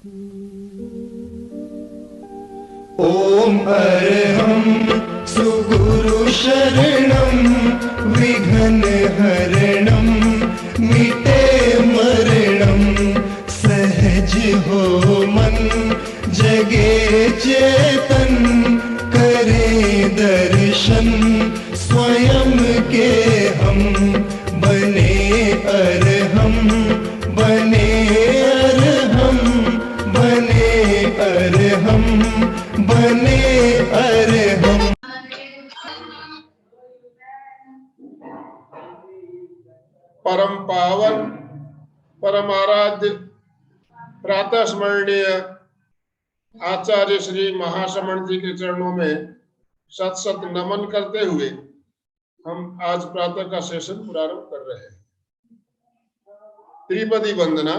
ॐ अर्हं सुगुरु शरणं विघ्नहरणं मिटे मरणं सहज हो मन जगे चेतन करे दर्शन स्वयं के हम बने अर्हम बने अर्हम बने अर्हम बने अर्हम। परम पावन परम आराध्य प्रातः स्मरणीय आचार्य श्री महाश्रमण जी के चरणों में सत सत नमन करते हुए हम आज प्रातः का सेशन प्रारंभ कर रहे हैं। त्रिपदी वंदना।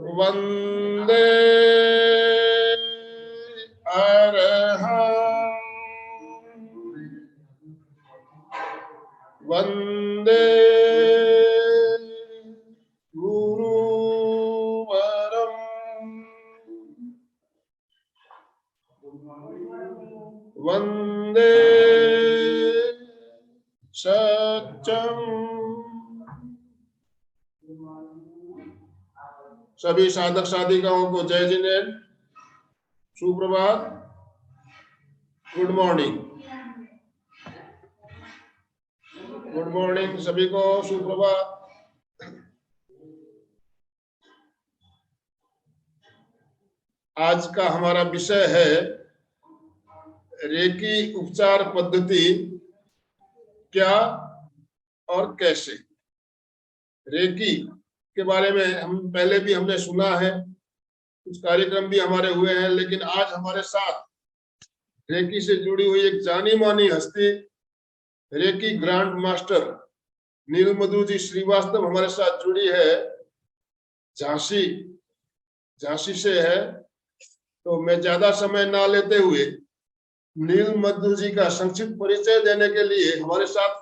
वंदे अर्हं वंदे गुरुवरं वंदे सत्यम। सभी साधक साधिकाओं को जय जिनेन्द्र, सुप्रभात, गुड मॉर्निंग। गुड मॉर्निंग सभी को, सुप्रभात। आज का हमारा विषय है रेकी उपचार पद्धति क्या और कैसे। रेकी के बारे में हम पहले भी हमने सुना है, कुछ कार्यक्रम भी हमारे हुए हैं, लेकिन आज हमारे साथ रेकी से जुड़ी हुई एक जानी मानी हस्ती रेकी ग्रैंड मास्टर नीलमधु जी श्रीवास्तव हमारे साथ जुड़ी है। झांसी से है। तो मैं ज्यादा समय ना लेते हुए नीलमधु जी का संक्षिप्त परिचय देने के लिए हमारे साथ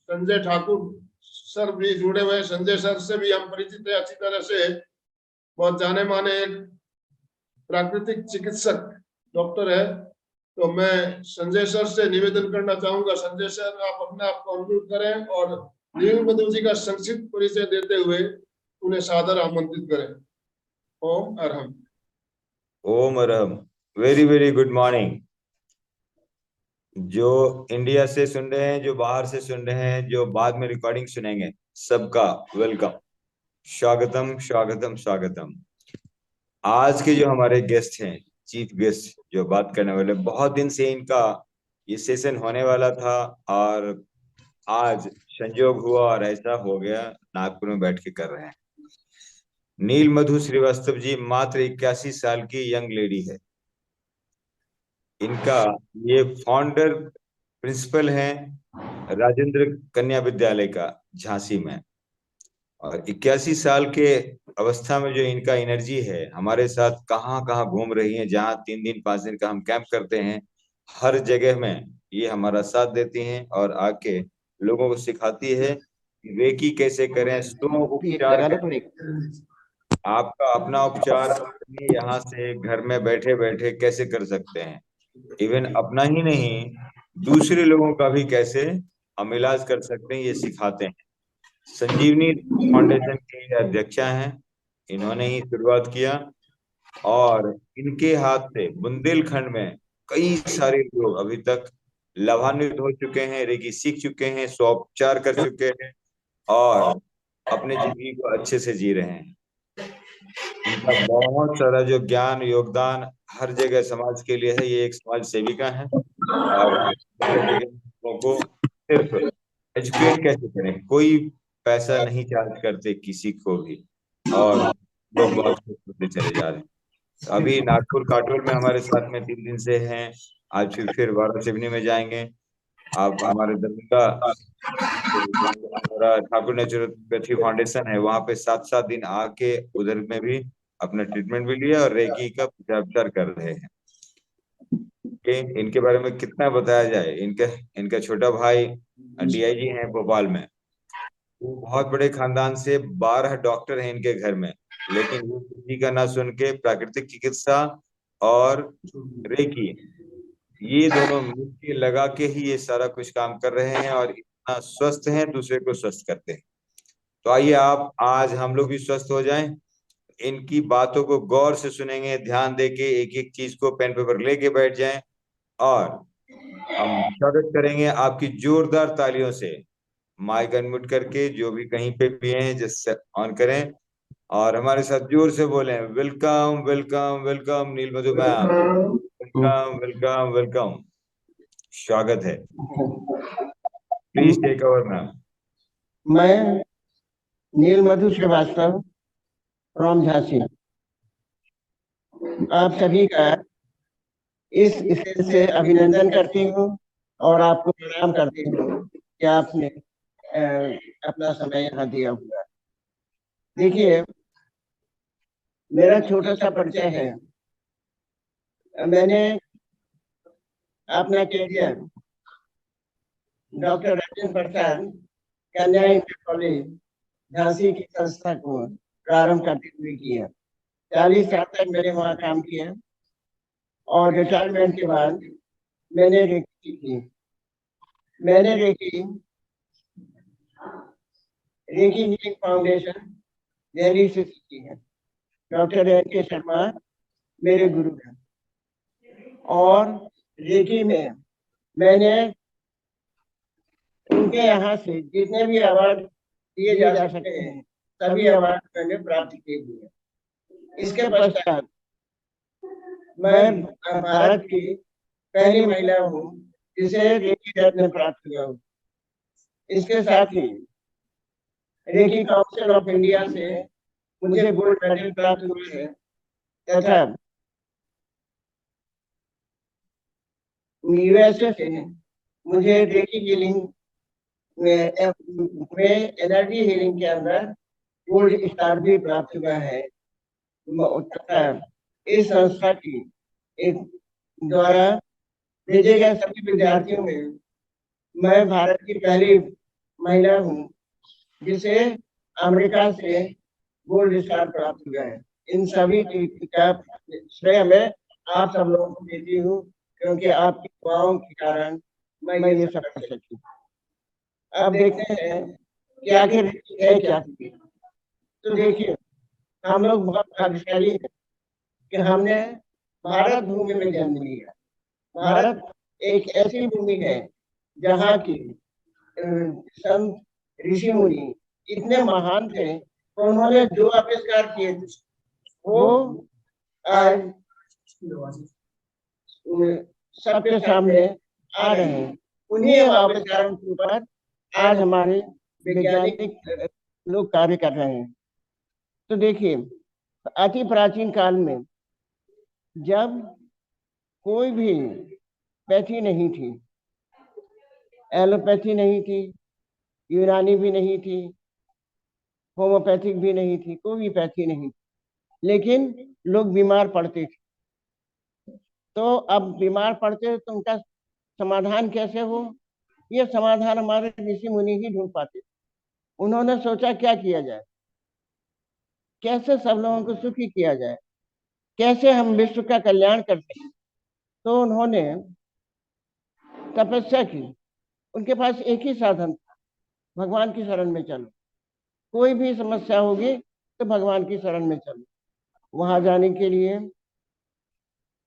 संजय ठाकुर सर भी जुड़े हुए। संजय सर से भी हम परिचित हैं अच्छी तरह से। बहुत जाने माने एक प्राकृतिक चिकित्सक डॉक्टर है। तो मैं संजय सर से निवेदन करना चाहूंगा, संजय सर आप अपने आप को अनम्यूट करें और नीलमधु जी का संक्षिप्त परिचय देते हुए उन्हें सादर आमंत्रित करें। Om Arham. Om Arham. Very very good morning. जो इंडिया से सुन रहे हैं, जो बाहर से सुन रहे हैं, जो बाद में रिकॉर्डिंग सुनेंगे, सबका वेलकम, स्वागतम स्वागतम स्वागतम। आज के जो हमारे गेस्ट हैं, चीफ गेस्ट जो बात करने वाले, बहुत दिन से इनका ये सेशन होने वाला था और आज संयोग हुआ और ऐसा हो गया, नागपुर में बैठ के कर रहे हैं। नीलमधु श्रीवास्तव जी मात्र 81 साल की यंग लेडी है। इनका ये फाउंडर प्रिंसिपल हैं राजेंद्र कन्या विद्यालय का झांसी में, और 81 साल के अवस्था में जो इनका एनर्जी है, हमारे साथ कहाँ कहाँ घूम रही है। जहाँ 3 दिन 5 दिन का हम कैंप करते हैं, हर जगह में ये हमारा साथ देती हैं और आके लोगों को सिखाती है रेकी कैसे करें, स्लो उपचार आपका अपना उपचार अपने यहाँ से घर में बैठे बैठे कैसे कर सकते हैं। इवन अपना ही नहीं, दूसरे लोगों का भी कैसे हम इलाज कर सकते हैं, ये सिखाते हैं। संजीवनी फाउंडेशन के अध्यक्षा हैं, इन्होंने ही शुरुआत किया और इनके हाथ से बुंदेलखंड में कई सारे लोग अभी तक लाभान्वित हो चुके हैं, रेकी सीख चुके हैं, स्वोपचार कर चुके हैं और अपने जिंदगी को अच्छे से जी रहे हैं। इनका बहुत सारा जो ज्ञान योगदान हर जगह समाज के लिए है। ये एक समाज सेविका है और लोगों को सिर्फ एजुकेट कैसे करें, कोई पैसा नहीं चार्ज करते किसी को भी, और लोग बहुत खुश होते चले जा रहे हैं। अभी नागपुर काटोल में हमारे साथ में 3 दिन से हैं। आज फिर वाराणसी में जाएंगे। आप हमारे दरभंगा हमारा ठाकुर नेचुरोपैथी फाउंडेशन है, वहां पे 7-7 दिन आके उधर में भी अपना ट्रीटमेंट भी लिया और रेकी का उपचार कर रहे हैं। इनके बारे में कितना बताया जाए। इनका छोटा भाई डीआईजी हैं भोपाल में, वो बहुत बड़े खानदान से 12 डॉक्टर हैं इनके घर में, लेकिन वो किसी का ना सुन के प्राकृतिक चिकित्सा और रेकी, ये दोनों मिलके लगा के ही ये सारा कुछ काम कर रहे हैं और इतना स्वस्थ हैं, दूसरे को स्वस्थ करते हैं। तो आइए आप आज हम लोग भी स्वस्थ हो जाएं, इनकी बातों को गौर से सुनेंगे, ध्यान देके एक एक चीज को पेन पेपर लेके बैठ जाएं और हम स्वागत करेंगे आपकी जोरदार तालियों से। माइक अनम्यूट करके जो भी कहीं पे भी हैं जिससे ऑन करें और हमारे साथ जोर से बोलें, welcome welcome welcome Neel Madhu ma'am, welcome welcome welcome, स्वागत है। Please take over ma'am. मैं नील मधु श्रीवास्तव फ्रॉम झांसी आप सभी का इस स्टेज से अभिनंदन करती हूँ और आपको प्रणाम करती हूँ कि आपने अपना समय यहाँ दिया हुआ है। देखिए, मेरा छोटा सा परिचय है। मैंने अपना करियर डॉक्टर राजेंद्र प्रसाद कन्या इंटर कॉलेज झांसी की संस्था को प्रारंभ करते हुए किया। 40 साल तक मैंने वहाँ काम किया और रिटायरमेंट के बाद मैंने रेकी की। मैंने रेकी हीलिंग फाउंडेशन दिल्ली से सीखी है। Doctor NK. शर्मा मेरे गुरु हैं और रेकी में मैंने उनके यहाँ से जितने भी अवार्ड दिए जा सकते हैं सभी अवार्ड मैंने प्राप्त किए हुए हैं। इसके पश्चात मैं भारत की पहली महिला हूँ जिसे रेकी रत्न प्राप्त हुआ हूँ। इसके साथ ही रेकी काउंसिल ऑफ इंडिया से मुझे गोल्ड मेडल प्राप्त हुआ है तथा यूएसए से मुझे रेकी हीलिंग में एनर्जी हीलिंग के अंदर गोल्ड स्टार भी प्राप्त हुआ है। तथा इस संस्था की एक द्वारा भेजे गए सभी विद्यार्थियों में मैं भारत की पहली महिला हूँ जिसे अमेरिका से गोल्ड स्टार प्राप्त हुआ है। इन सभी का श्रेय मैं आप सब लोगों को देती हूँ क्योंकि आपकी दुआओं के कारण मैं ये सब कर सकी। अब देखते हैं कि आखिर है क्या। तो देखिए, हम लोग बहुत भाग्यशाली हैं कि हमने भारत भूमि में जन्म लिया। भारत एक ऐसी भूमि है जहाँ की संत ऋषि मुनि इतने महान थे, तो उन्होंने जो आविष्कार किए थे वो आज सबके सामने आ रहे हैं। उन्हीं आविष्कारों के ऊपर आज हमारे वैज्ञानिक लोग कार्य कर रहे हैं। तो देखिए, अति प्राचीन काल में जब कोई भी पैथी नहीं थी, एलोपैथी नहीं थी, यूनानी भी नहीं थी, होम्योपैथिक भी नहीं थी, कोई भी पैथी नहीं थी, लेकिन लोग बीमार पड़ते थे। तो अब बीमार पड़ते तो उनका समाधान कैसे हो, ये समाधान हमारे ऋषि मुनि ही ढूंढ पाते। उन्होंने सोचा क्या किया जाए, कैसे सब लोगों को सुखी किया जाए, कैसे हम विश्व का कल्याण कर सकें। तो उन्होंने तपस्या की। उनके पास एक ही साधन था, भगवान की शरण में चलो। कोई भी समस्या होगी तो भगवान की शरण में चलो। वहां जाने के लिए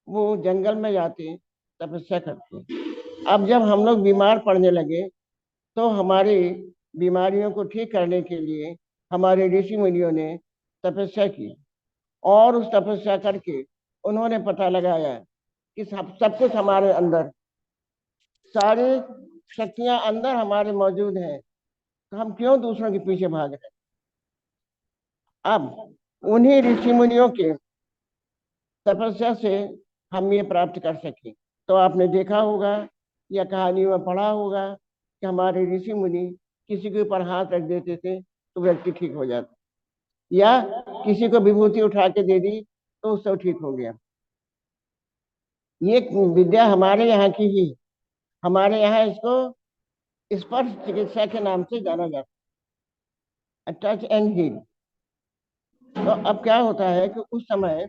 वो जंगल में जाते, तपस्या करते। अब जब हम लोग बीमार पड़ने लगे तो हमारी बीमारियों को ठीक करने के लिए हमारे ऋषि मुनियों ने तपस्या की और उस तपस्या करके उन्होंने पता लगाया कि सब कुछ हमारे अंदर, सारी शक्तियां अंदर हमारे मौजूद हैं, तो हम क्यों दूसरों के पीछे भाग रहे हैं। अब उन्हीं ऋषि मुनियों के तपस्या से हम ये प्राप्त कर सके। तो आपने देखा होगा या कहानी में पढ़ा होगा कि हमारे ऋषि मुनि किसी के ऊपर हाथ रख देते थे तो व्यक्ति ठीक हो जाता, या किसी को विभूति उठा के दे दी तो उससे ठीक हो गया। ये विद्या हमारे यहाँ की ही, हमारे यहाँ इसको स्पर्श चिकित्सा के नाम से जाना जाता टच एंड हील। तो अब क्या होता है कि उस समय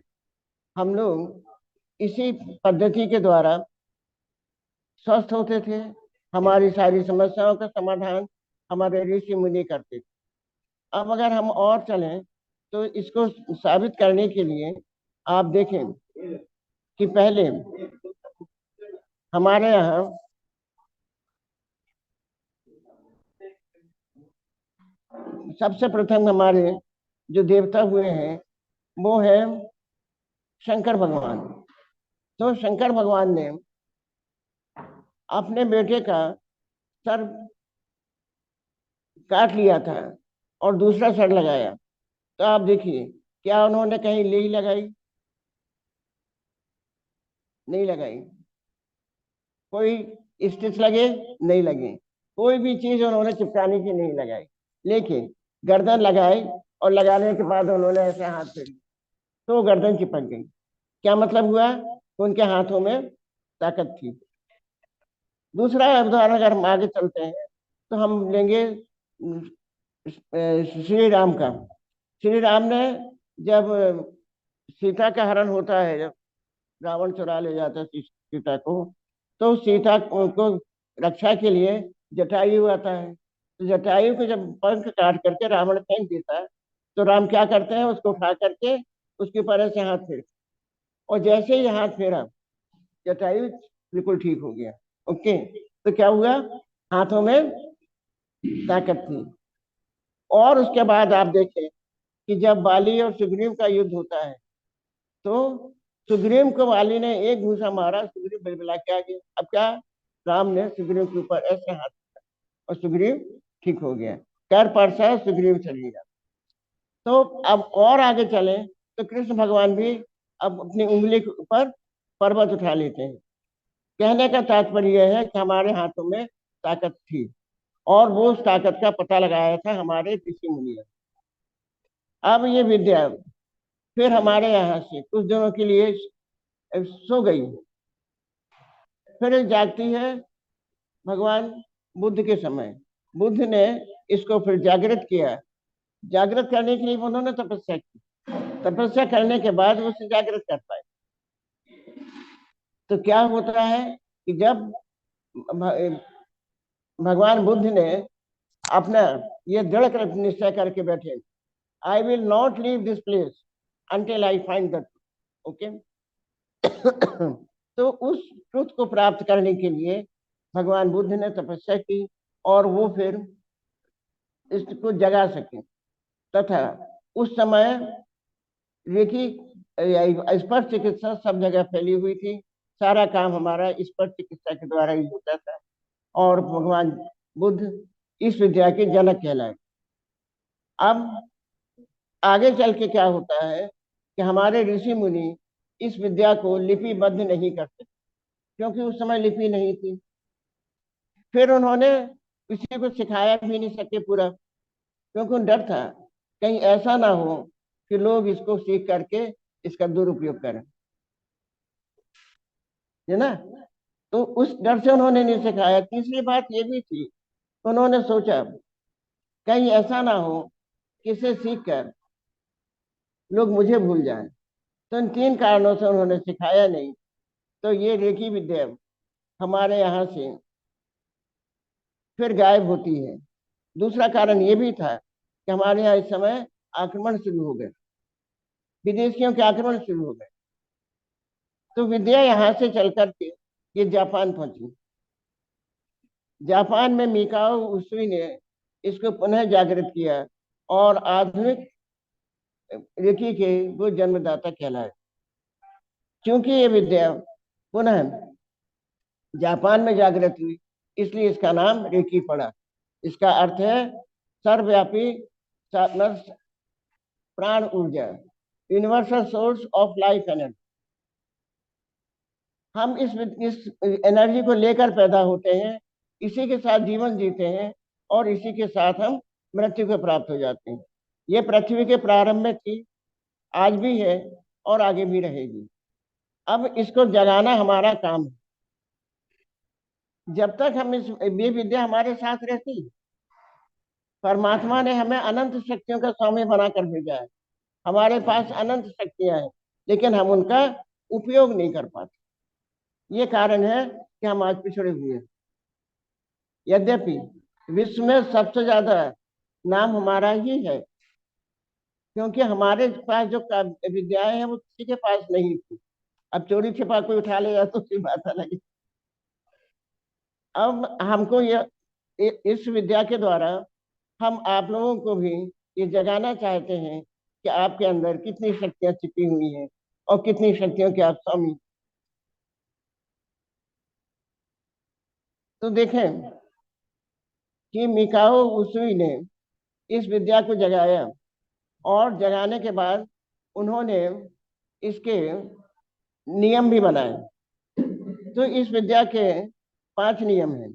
हम लोग इसी पद्धति के द्वारा स्वस्थ होते थे। हमारी सारी समस्याओं का समाधान हमारे ऋषि मुनि करते थे। अब अगर हम और चलें तो इसको साबित करने के लिए आप देखें कि पहले हमारे यहाँ सबसे प्रथम हमारे जो देवता हुए हैं वो है शंकर भगवान। तो शंकर भगवान ने अपने बेटे का सर काट लिया था और दूसरा सर लगाया। तो आप देखिए क्या उन्होंने कहीं ली लगाई? नहीं लगाई। कोई स्टिच लगे? नहीं लगे। कोई भी चीज उन्होंने चिपकाने की नहीं लगाई, लेकिन गर्दन लगाई और लगाने के बाद उन्होंने ऐसे हाथ फेरी तो गर्दन चिपक गई। क्या मतलब हुआ? उनके हाथों में ताकत थी। दूसरा उदाहरण अगर हम आगे चलते हैं तो हम लेंगे श्री राम का। श्री राम ने जब सीता का हरण होता है, जब रावण चुरा ले जाता है सीता को, तो सीता को रक्षा के लिए जटायु आता है। तो जटायु को जब पंख काट करके रावण फेंक देता है तो राम क्या करते हैं? उसको उठा करके उसके ऊपर ऐसे हाथ फेर, और जैसे ही हाथ फेरा जटायु बिल्कुल ठीक हो गया। ओके, तो क्या हुआ? हाथों में ताकत थी। और उसके बाद आप देखें कि जब बाली और सुग्रीव का युद्ध होता है तो सुग्रीव को वाली ने एक घूसा मारा, सुग्रीव बिलबिला के आ गया। अब क्या? राम ने सुग्रीव के ऊपर ऐसे हाथ और सुग्रीव ठीक हो गया। कर परसा सुग्रीव चली गया। तो अब और आगे चले तो कृष्ण भगवान भी अब अपनी उंगली के ऊपर पर्वत उठा लेते हैं। कहने का तात्पर्य यह है कि हमारे हाथों में ताकत थी और वो उस ताकत का पता लगाया था हमारे ऋषि मुनि ने। अब ये विद्या फिर हमारे यहाँ से कुछ दिनों के लिए सो गई, फिर जागती है भगवान बुद्ध के समय। बुद्ध ने इसको फिर जागृत किया। जागृत करने के लिए उन्होंने तपस्या की। तपस्या करने के बाद वो उसे जागृत कर पाए। तो क्या होता है कि जब भगवान बुद्ध ने अपना ये दृढ़ निश्चय करके बैठे, I will not leave this place until I find that, okay. तो उस ट्रुथ को प्राप्त करने के लिए भगवान बुद्ध ने तपस्या की और वो फिर इसको जगा सके। तथा उस समय रेकी स्पर्श चिकित्सा सब जगह फैली हुई थी। सारा काम हमारा स्पर्श चिकित्सा के द्वारा ही होता था और भगवान बुद्ध इस विद्या के जनक कहलाए। अब आगे चल के क्या होता है कि हमारे ऋषि मुनि इस विद्या को लिपिबद्ध नहीं करते, क्योंकि उस समय लिपि नहीं थी। फिर उन्होंने किसी को सिखाया भी नहीं सके पूरा, क्योंकि उन डर था कहीं ऐसा ना हो कि लोग इसको सीख करके इसका दुरुपयोग करें, है ना। तो उस डर से उन्होंने नहीं सिखाया। तीसरी बात ये भी थी, उन्होंने सोचा कहीं ऐसा ना हो कि इसे सीख कर लोग मुझे भूल जाएं। तो इन तीन कारणों से उन्होंने सिखाया नहीं। तो ये रेकी विद्या हमारे यहाँ से फिर गायब होती है। दूसरा कारण ये भी था कि हमारे यहाँ इस समय आक्रमण शुरू हो गए, विदेशियों के आक्रमण शुरू हो गए। तो विद्या यहाँ से चल करके ये जापान पहुंची। जापान में मिकाओ उसुई ने इसको पुनः जागृत किया और आधुनिक रेकी के वो जन्मदाता कहलाए। क्योंकि ये विद्या पुनः जापान में जागृत हुई, इसलिए इसका नाम रेकी पड़ा। इसका अर्थ है सर्वव्यापी प्राण ऊर्जा, universal source of life energy. हम इस एनर्जी को लेकर पैदा होते हैं, इसी के साथ जीवन जीते हैं और इसी के साथ हम मृत्यु को प्राप्त हो जाते हैं। ये पृथ्वी के प्रारंभ में थी, आज भी है और आगे भी रहेगी। अब इसको जगाना हमारा काम है। जब तक हम ये विद्या हमारे साथ रहती परमात्मा ने हमें अनंत शक्तियों का स्वामी बनाकर भेजा है। हमारे पास अनंत शक्तियां हैं, लेकिन हम उनका उपयोग नहीं कर पाते। ये कारण है कि हम आज पिछड़े हुए हैं। यद्यपि विश्व में सबसे ज्यादा नाम हमारा ही है, क्योंकि हमारे पास जो विद्याएं हैं वो किसी के पास नहीं थी। अब चोरी छिपा कोई उठा लेगा तो उसकी बात अलग है। अब हमको इस विद्या के द्वारा हम आप लोगों को भी ये जगाना चाहते हैं कि आपके अंदर कितनी शक्तियां छिपी हुई हैं और कितनी शक्तियों के आप स्वामी। तो देखें कि मिकाओ उसुई ने इस विद्या को जगाया, और जगाने के बाद उन्होंने इसके नियम भी बनाए। तो इस विद्या के 5 नियम हैं।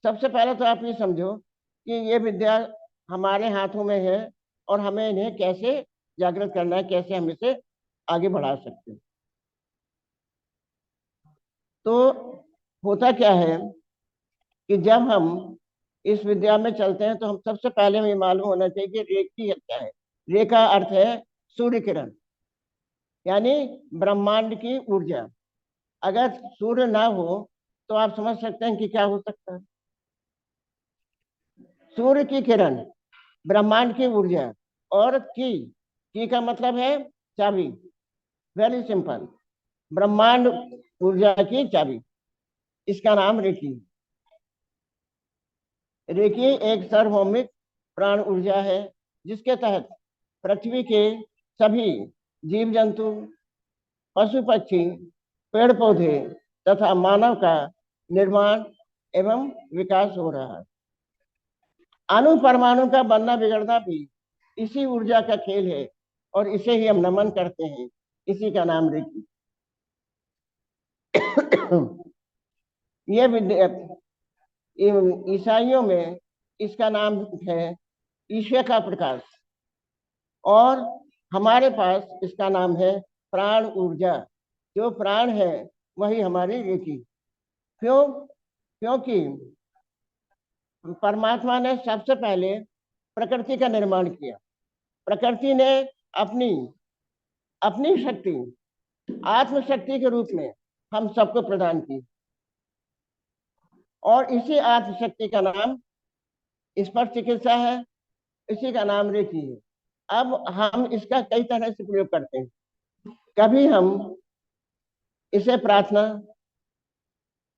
सबसे पहले तो आप ये समझो कि ये विद्या हमारे हाथों में है और हमें इन्हें कैसे जागृत करना है, कैसे हम इसे आगे बढ़ा सकते हैं। तो होता क्या है कि जब हम इस विद्या में चलते हैं तो हम सबसे पहले हमें मालूम होना चाहिए कि रेखी क्या है। रे का अर्थ है सूर्य किरण, यानी ब्रह्मांड की ऊर्जा। अगर सूर्य ना हो तो आप समझ सकते हैं कि क्या हो सकता है। सूर्य की किरण, ब्रह्मांड की ऊर्जा, और की का मतलब है चाबी। वेरी सिंपल, ब्रह्मांड ऊर्जा की चाबी, इसका नाम रेकी। रेकी एक सार्वभौमिक प्राण ऊर्जा है जिसके तहत पृथ्वी के सभी जीव जंतु, पशु पक्षी, पेड़ पौधे तथा मानव का निर्माण एवं विकास हो रहा है। अणु परमाणु का बनना बिगड़ना भी इसी ऊर्जा का खेल है, और इसे ही हम नमन करते हैं। इसी का नाम रेकी। ये विद्या ईसाइयों में इसका नाम है ईश्वर का प्रकाश, और हमारे पास इसका नाम है प्राण ऊर्जा। जो प्राण है वही हमारी रेकी। क्यों? क्योंकि परमात्मा ने सबसे पहले प्रकृति का निर्माण किया। प्रकृति ने अपनी अपनी शक्ति आत्मशक्ति के रूप में हम सबको प्रदान की, और इसी आत्मशक्ति का नाम स्पर्श चिकित्सा है, इसी का नाम रेकी है। अब हम इसका कई तरह से प्रयोग करते हैं। कभी हम इसे प्रार्थना,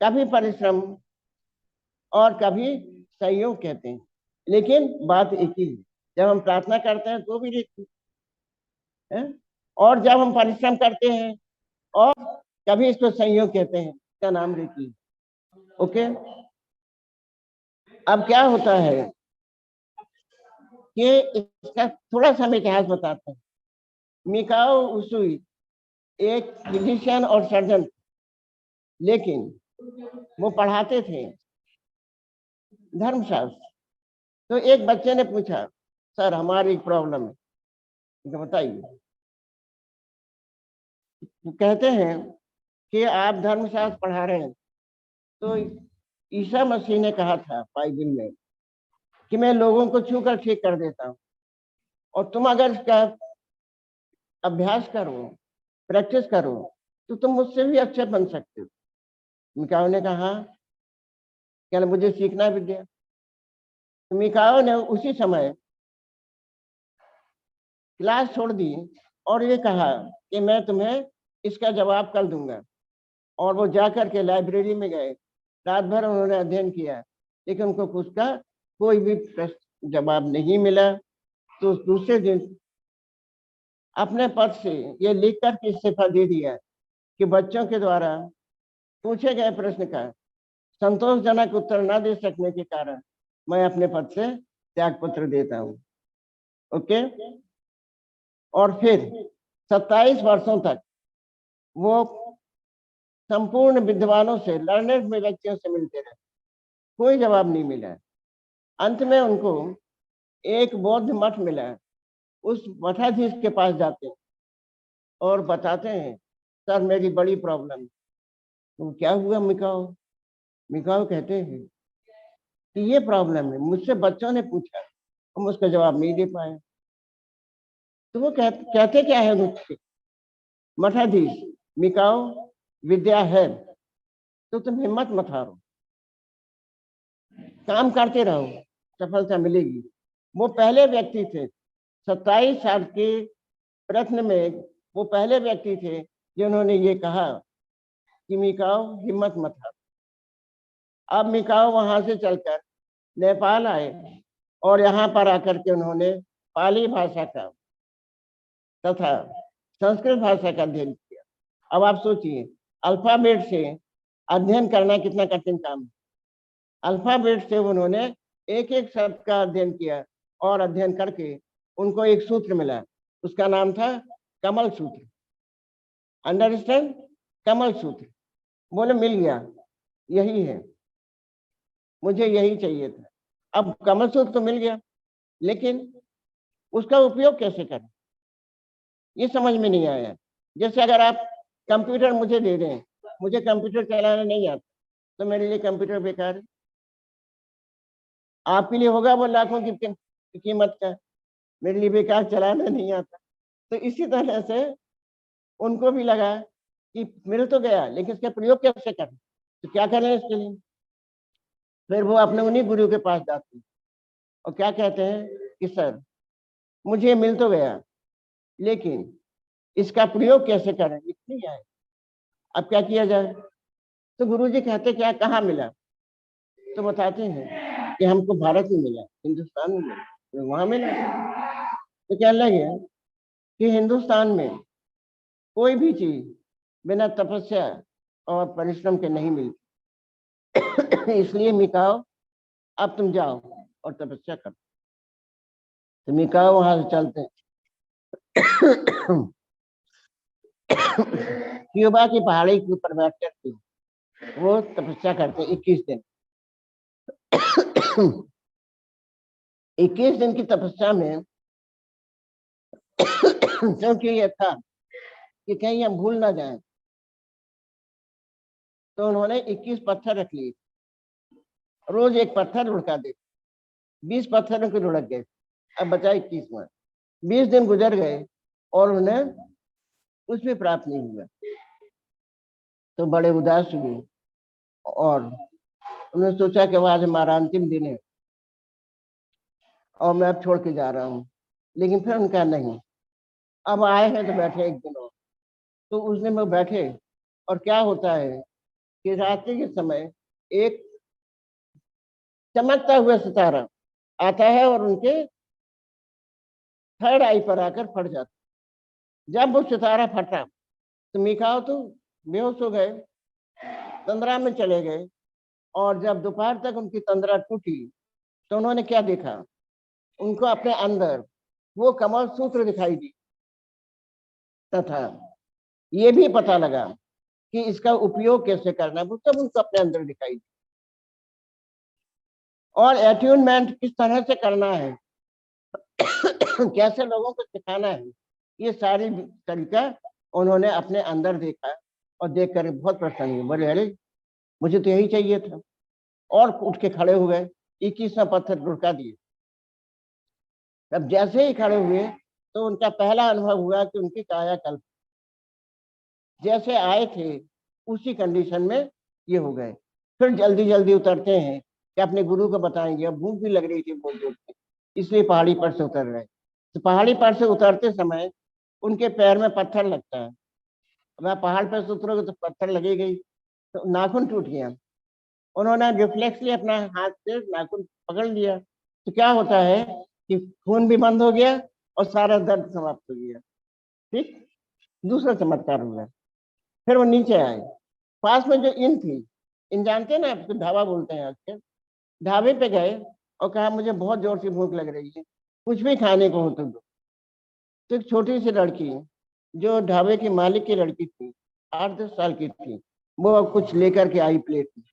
कभी परिश्रम, और कभी संयोग कहते हैं, लेकिन बात एक ही है। जब हम प्रार्थना करते हैं तो भी रेकी है, और जब हम परिश्रम करते हैं, और कभी इसको संयोग कहते हैं, इसका नाम रेकी। ओके, अब क्या होता है कि इसका थोड़ा सा हम इतिहास बताते हैं। मिकाओ उसुई एक फिजिशियन और सर्जन, लेकिन वो पढ़ाते थे धर्मशास्त्र। तो एक बच्चे ने पूछा, सर हमारी एक प्रॉब्लम है, तो बताइए। तो कहते हैं कि आप धर्मशास्त्र पढ़ा रहे हैं, तो ईसा मसीह ने कहा था बाइबल में कि मैं लोगों को छूकर ठीक कर देता हूँ, और तुम अगर इसका अभ्यास करो, प्रैक्टिस करो, तो तुम मुझसे भी अच्छे बन सकते हो। मिकाओ ने कहा, क्या मुझे सीखना है विद्या? तो मिकाओ ने उसी समय क्लास छोड़ दी और ये कहा कि मैं तुम्हें इसका जवाब कल दूंगा। और वो जाकर के लाइब्रेरी में गए, रात भर उन्होंने अध्ययन किया, लेकिन उनको उसका कोई भी प्रश्न जवाब नहीं मिला। तो दूसरे दिन अपने पद से ये लिख कर के इस्तीफा दे दिया कि बच्चों के द्वारा पूछे गए प्रश्न का संतोषजनक उत्तर न दे सकने के कारण मैं अपने पद से त्याग पत्र देता हूँ। ओके, और फिर 27 वर्षों तक वो संपूर्ण विद्वानों से, लर्नेड व्यक्तियों से मिलते रहे, कोई जवाब नहीं मिला। अंत में उनको एक बौद्ध मठ मिला। उस मठाधीश के पास जाते हैं और बताते हैं, सर मेरी बड़ी प्रॉब्लम है। तो क्या हुआ मिकाओ? मिकाओ कहते हैं कि ये प्रॉब्लम है, मुझसे बच्चों ने पूछा हम उसका जवाब नहीं दे पाए। तो वो कहते क्या है मुझसे, मठाधीश मिकाओ विद्या है तो तुम हिम्मत मत हारो, काम करते रहो, सफलता मिलेगी। वो पहले व्यक्ति थे 27 साल के प्रश्न में, वो पहले व्यक्ति थे जिन्होंने ये कहा कि मिकाओ हिम्मत मत हारो। अब मिकाओ वहां से चलकर नेपाल आए और यहाँ पर आकर के उन्होंने पाली भाषा का तथा संस्कृत भाषा का अध्ययन किया। अब आप सोचिए, अल्फाबेट से अध्ययन करना कितना कठिन काम है। अल्फाबेट से उन्होंने एक एक शब्द का अध्ययन किया और अध्ययन करके उनको एक सूत्र मिला, उसका नाम था कमल सूत्र। अंडरस्टैंड, कमल सूत्र। बोले मिल गया, यही है, मुझे यही चाहिए था। अब कमल सूत्र तो मिल गया, लेकिन उसका उपयोग कैसे करें ये समझ में नहीं आया। जैसे अगर आप कंप्यूटर मुझे दे दें, मुझे कंप्यूटर चलाना नहीं आता, तो मेरे लिए कंप्यूटर बेकार है। आपके लिए होगा वो लाखों की कीमत का, मेरे लिए बेकार, चलाना नहीं आता। तो इसी तरह से उनको भी लगा कि मिल तो गया, लेकिन इसका प्रयोग कैसे करें, तो क्या करें इसके लिए। फिर वो अपने उन्हीं गुरु के पास जाते हैं और क्या कहते हैं कि सर मुझे मिल तो गया, लेकिन इसका प्रयोग कैसे करें, नहीं आए, अब क्या किया जाए। तो गुरुजी कहते क्या, कहाँ मिला, तो बताते हैं कि हमको भारत में मिला, हिंदुस्तान में मिला, तो वहां मिला। तो क्या लगे कि हिंदुस्तान में कोई भी चीज बिना तपस्या और परिश्रम के नहीं मिलती। इसलिए मिकाओ अब तुम जाओ और तपस्या करो। तो मिकाओ वहां से चलते हैं। क्यूबा की पहाड़ी के ऊपर बैठ करके वो तपस्या करते 21 दिन। 21 दिन की तपस्या में क्योंकि ये था कि कहीं हम भूल ना जाएं, तो उन्होंने 21 पत्थर रख लिए, रोज एक पत्थर लुढ़का दे। 20 पत्थरों के लुढ़क गए, अब बचा 21वां। 20 दिन गुजर गए और उन्हें कुछ भी प्राप्त नहीं हुआ। तो बड़े उदास हुए और उन्होंने सोचा कि आज हमारा अंतिम दिन है और मैं अब छोड़ के जा रहा हूँ। लेकिन फिर उनका नहीं, अब आए हैं तो बैठे एक दिन और। तो उस दिन वो बैठे और क्या होता है कि रात्रि के समय एक चमकता हुआ सितारा आता है और उनके थर्ड आई पर आकर फट जाता। जब वो सितारा फटा तो मिकाओ तो बेहोश हो गए, तंद्रा में चले गए। और जब दोपहर तक उनकी तंद्रा टूटी तो उन्होंने क्या देखा, उनको अपने अंदर वो कमल सूत्र दिखाई दी तथा ये भी पता लगा कि इसका उपयोग कैसे करना है, वो सब उनको अपने अंदर दिखाई दी। और एट्यूनमेंट किस तरह से करना है, कैसे लोगों को सिखाना है, ये सारी तरीका उन्होंने अपने अंदर देखा और देख कर बहुत प्रसन्न हुए। बोले अरे मुझे तो यही चाहिए था, और उठ के खड़े हो गए, 21वां पत्थर लुढ़का दिए। अब जैसे ही खड़े हुए तो उनका पहला अनुभव हुआ कि उनकी कायाकल्प जैसे आए थे उसी कंडीशन में ये हो गए। फिर जल्दी जल्दी उतरते हैं कि अपने गुरु को बताएंगे, अब भूख भी लग रही थी बहुत जोर से, इसलिए पहाड़ी पर से उतर रहे। तो पहाड़ी पर से उतरते समय उनके पैर में पत्थर लगता है। मैं पहाड़ पर से उतरोगे तो पत्थर लगेगा ही, तो नाखून टूट गया। उन्होंने रिफ्लेक्सली अपना हाथ से नाखून पकड़ लिया, तो क्या होता है कि खून भी बंद हो गया और सारा दर्द समाप्त हो गया। ठीक, दूसरा चमत्कार हुआ। फिर वो नीचे आए, पास में जो इन थी, इन जानते हैं ना आप, ढाबा बोलते हैं आजकल, ढाबे पे गए और कहा मुझे बहुत जोर से भूख लग रही है, कुछ भी खाने को हो तो दो। तो एक छोटी सी लड़की जो ढाबे के मालिक की लड़की थी, 8-10 साल की थी, वो कुछ लेकर के आई प्लेट में,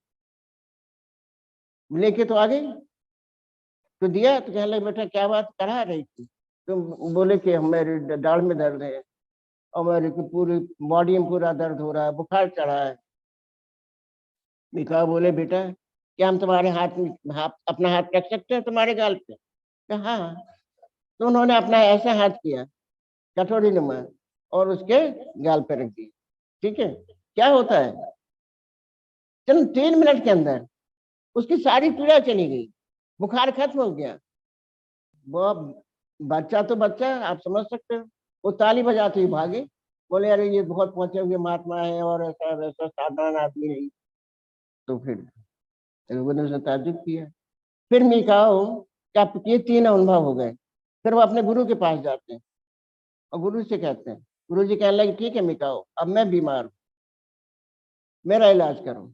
लेके तो आ गई, तो दिया तो कहने लगे बेटा क्या बात करा रही थी। तो बोले कि मेरे दाढ़ में दर्द है और मेरे की पूरी बॉडी में पूरा दर्द हो रहा है, बुखार चढ़ा है। मिका बोले बेटा क्या हम तुम्हारे हाथ में अपना हाथ रख सकते हैं तुम्हारे गाल पे। कहा हाँ। तो उन्होंने अपना ऐसा हाथ किया कटोरी नुमा और उसके गाल पे रख दिया। ठीक है, क्या होता है, चलो 3 मिनट के अंदर उसकी सारी पीड़ा चली गई, बुखार खत्म हो गया। वो बच्चा तो बच्चा, आप समझ सकते हो, वो ताली बजाते ही भागे, बोले अरे ये बहुत पहुंचे हुए महात्मा है और ऐसा वैसा साधारण आदमी नहीं। तो फिर लोगों ने उसे ताजुब किया। फिर मिकाओ का ये 3 अनुभव हो गए। फिर वो अपने गुरु के पास जाते हैं और गुरु से कहते हैं, गुरु जी कहने लगे ठीक है मिकाओ, अब मैं बीमार हूँ, मेरा इलाज करो।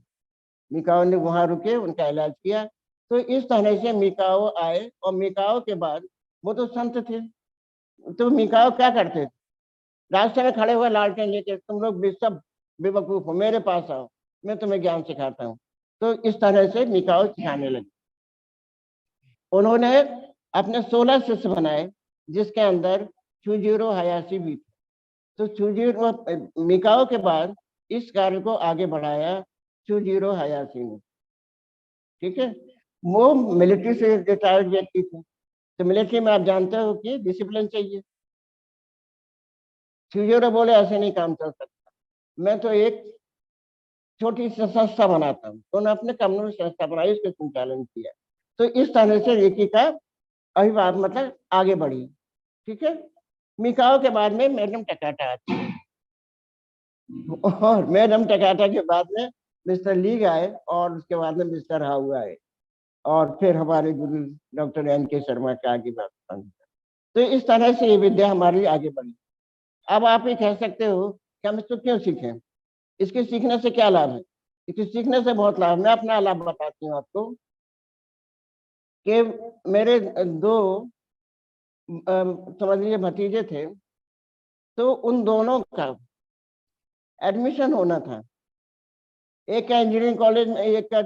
मिकाओ ने वहां रुके, उनका इलाज किया। तो इस तरह से मिकाओ आए और मिकाओ के बाद वो तो संत थे, तो मिकाओ क्या करते थे, रास्ते में खड़े हुए लालटेन लेके, तुम लोग भी सब बेवकूफ हो, मेरे पास आओ, मैं तुम्हें ज्ञान सिखाता हूँ। तो इस तरह से मिकाओ सिखाने लगे। उन्होंने अपने 16 शिष्य बनाए, जिसके अंदर चुजीरो हयासी भी थे। तो चुजीरो मिकाओ के बाद इस कार्य को आगे बढ़ाया चुजीरो हयासी ने। ठीक है, वो मिलिट्री से रिटायर्ड व्यक्ति थे। तो मिलिट्री में आप जानते हो कि डिसिप्लिन चाहिए। चुजीरो बोले ऐसे नहीं काम चल सकता, मैं तो एक छोटी सी संस्था बनाता हूँ। तो उन्होंने अपने कमरे में संस्था बनाई, उसका संचालन किया। तो इस तरह से रेकी का अभिवाद मतलब आगे बढ़ी। ठीक है, मिकाओ के बाद में मैडम टकाटा आती है, और मैडम टकाटा के बाद में मिस्टर लीग आए, और उसके बाद में मिस्टर हाउ आए, और फिर हमारे गुरु डॉक्टर N.K. शर्मा के आगे बात। तो इस तरह से ये विद्या हमारी आगे बढ़ी। अब आप ये कह सकते हो कि हम इसको क्यों सीखें, इसके सीखने से क्या लाभ है। इसके सीखने से बहुत लाभ। मैं अपना लाभ बताती हूँ आपको कि मेरे दो समझ लीजिए भतीजे थे, तो उन दोनों का एडमिशन होना था, एक का इंजीनियरिंग कॉलेज में, एक का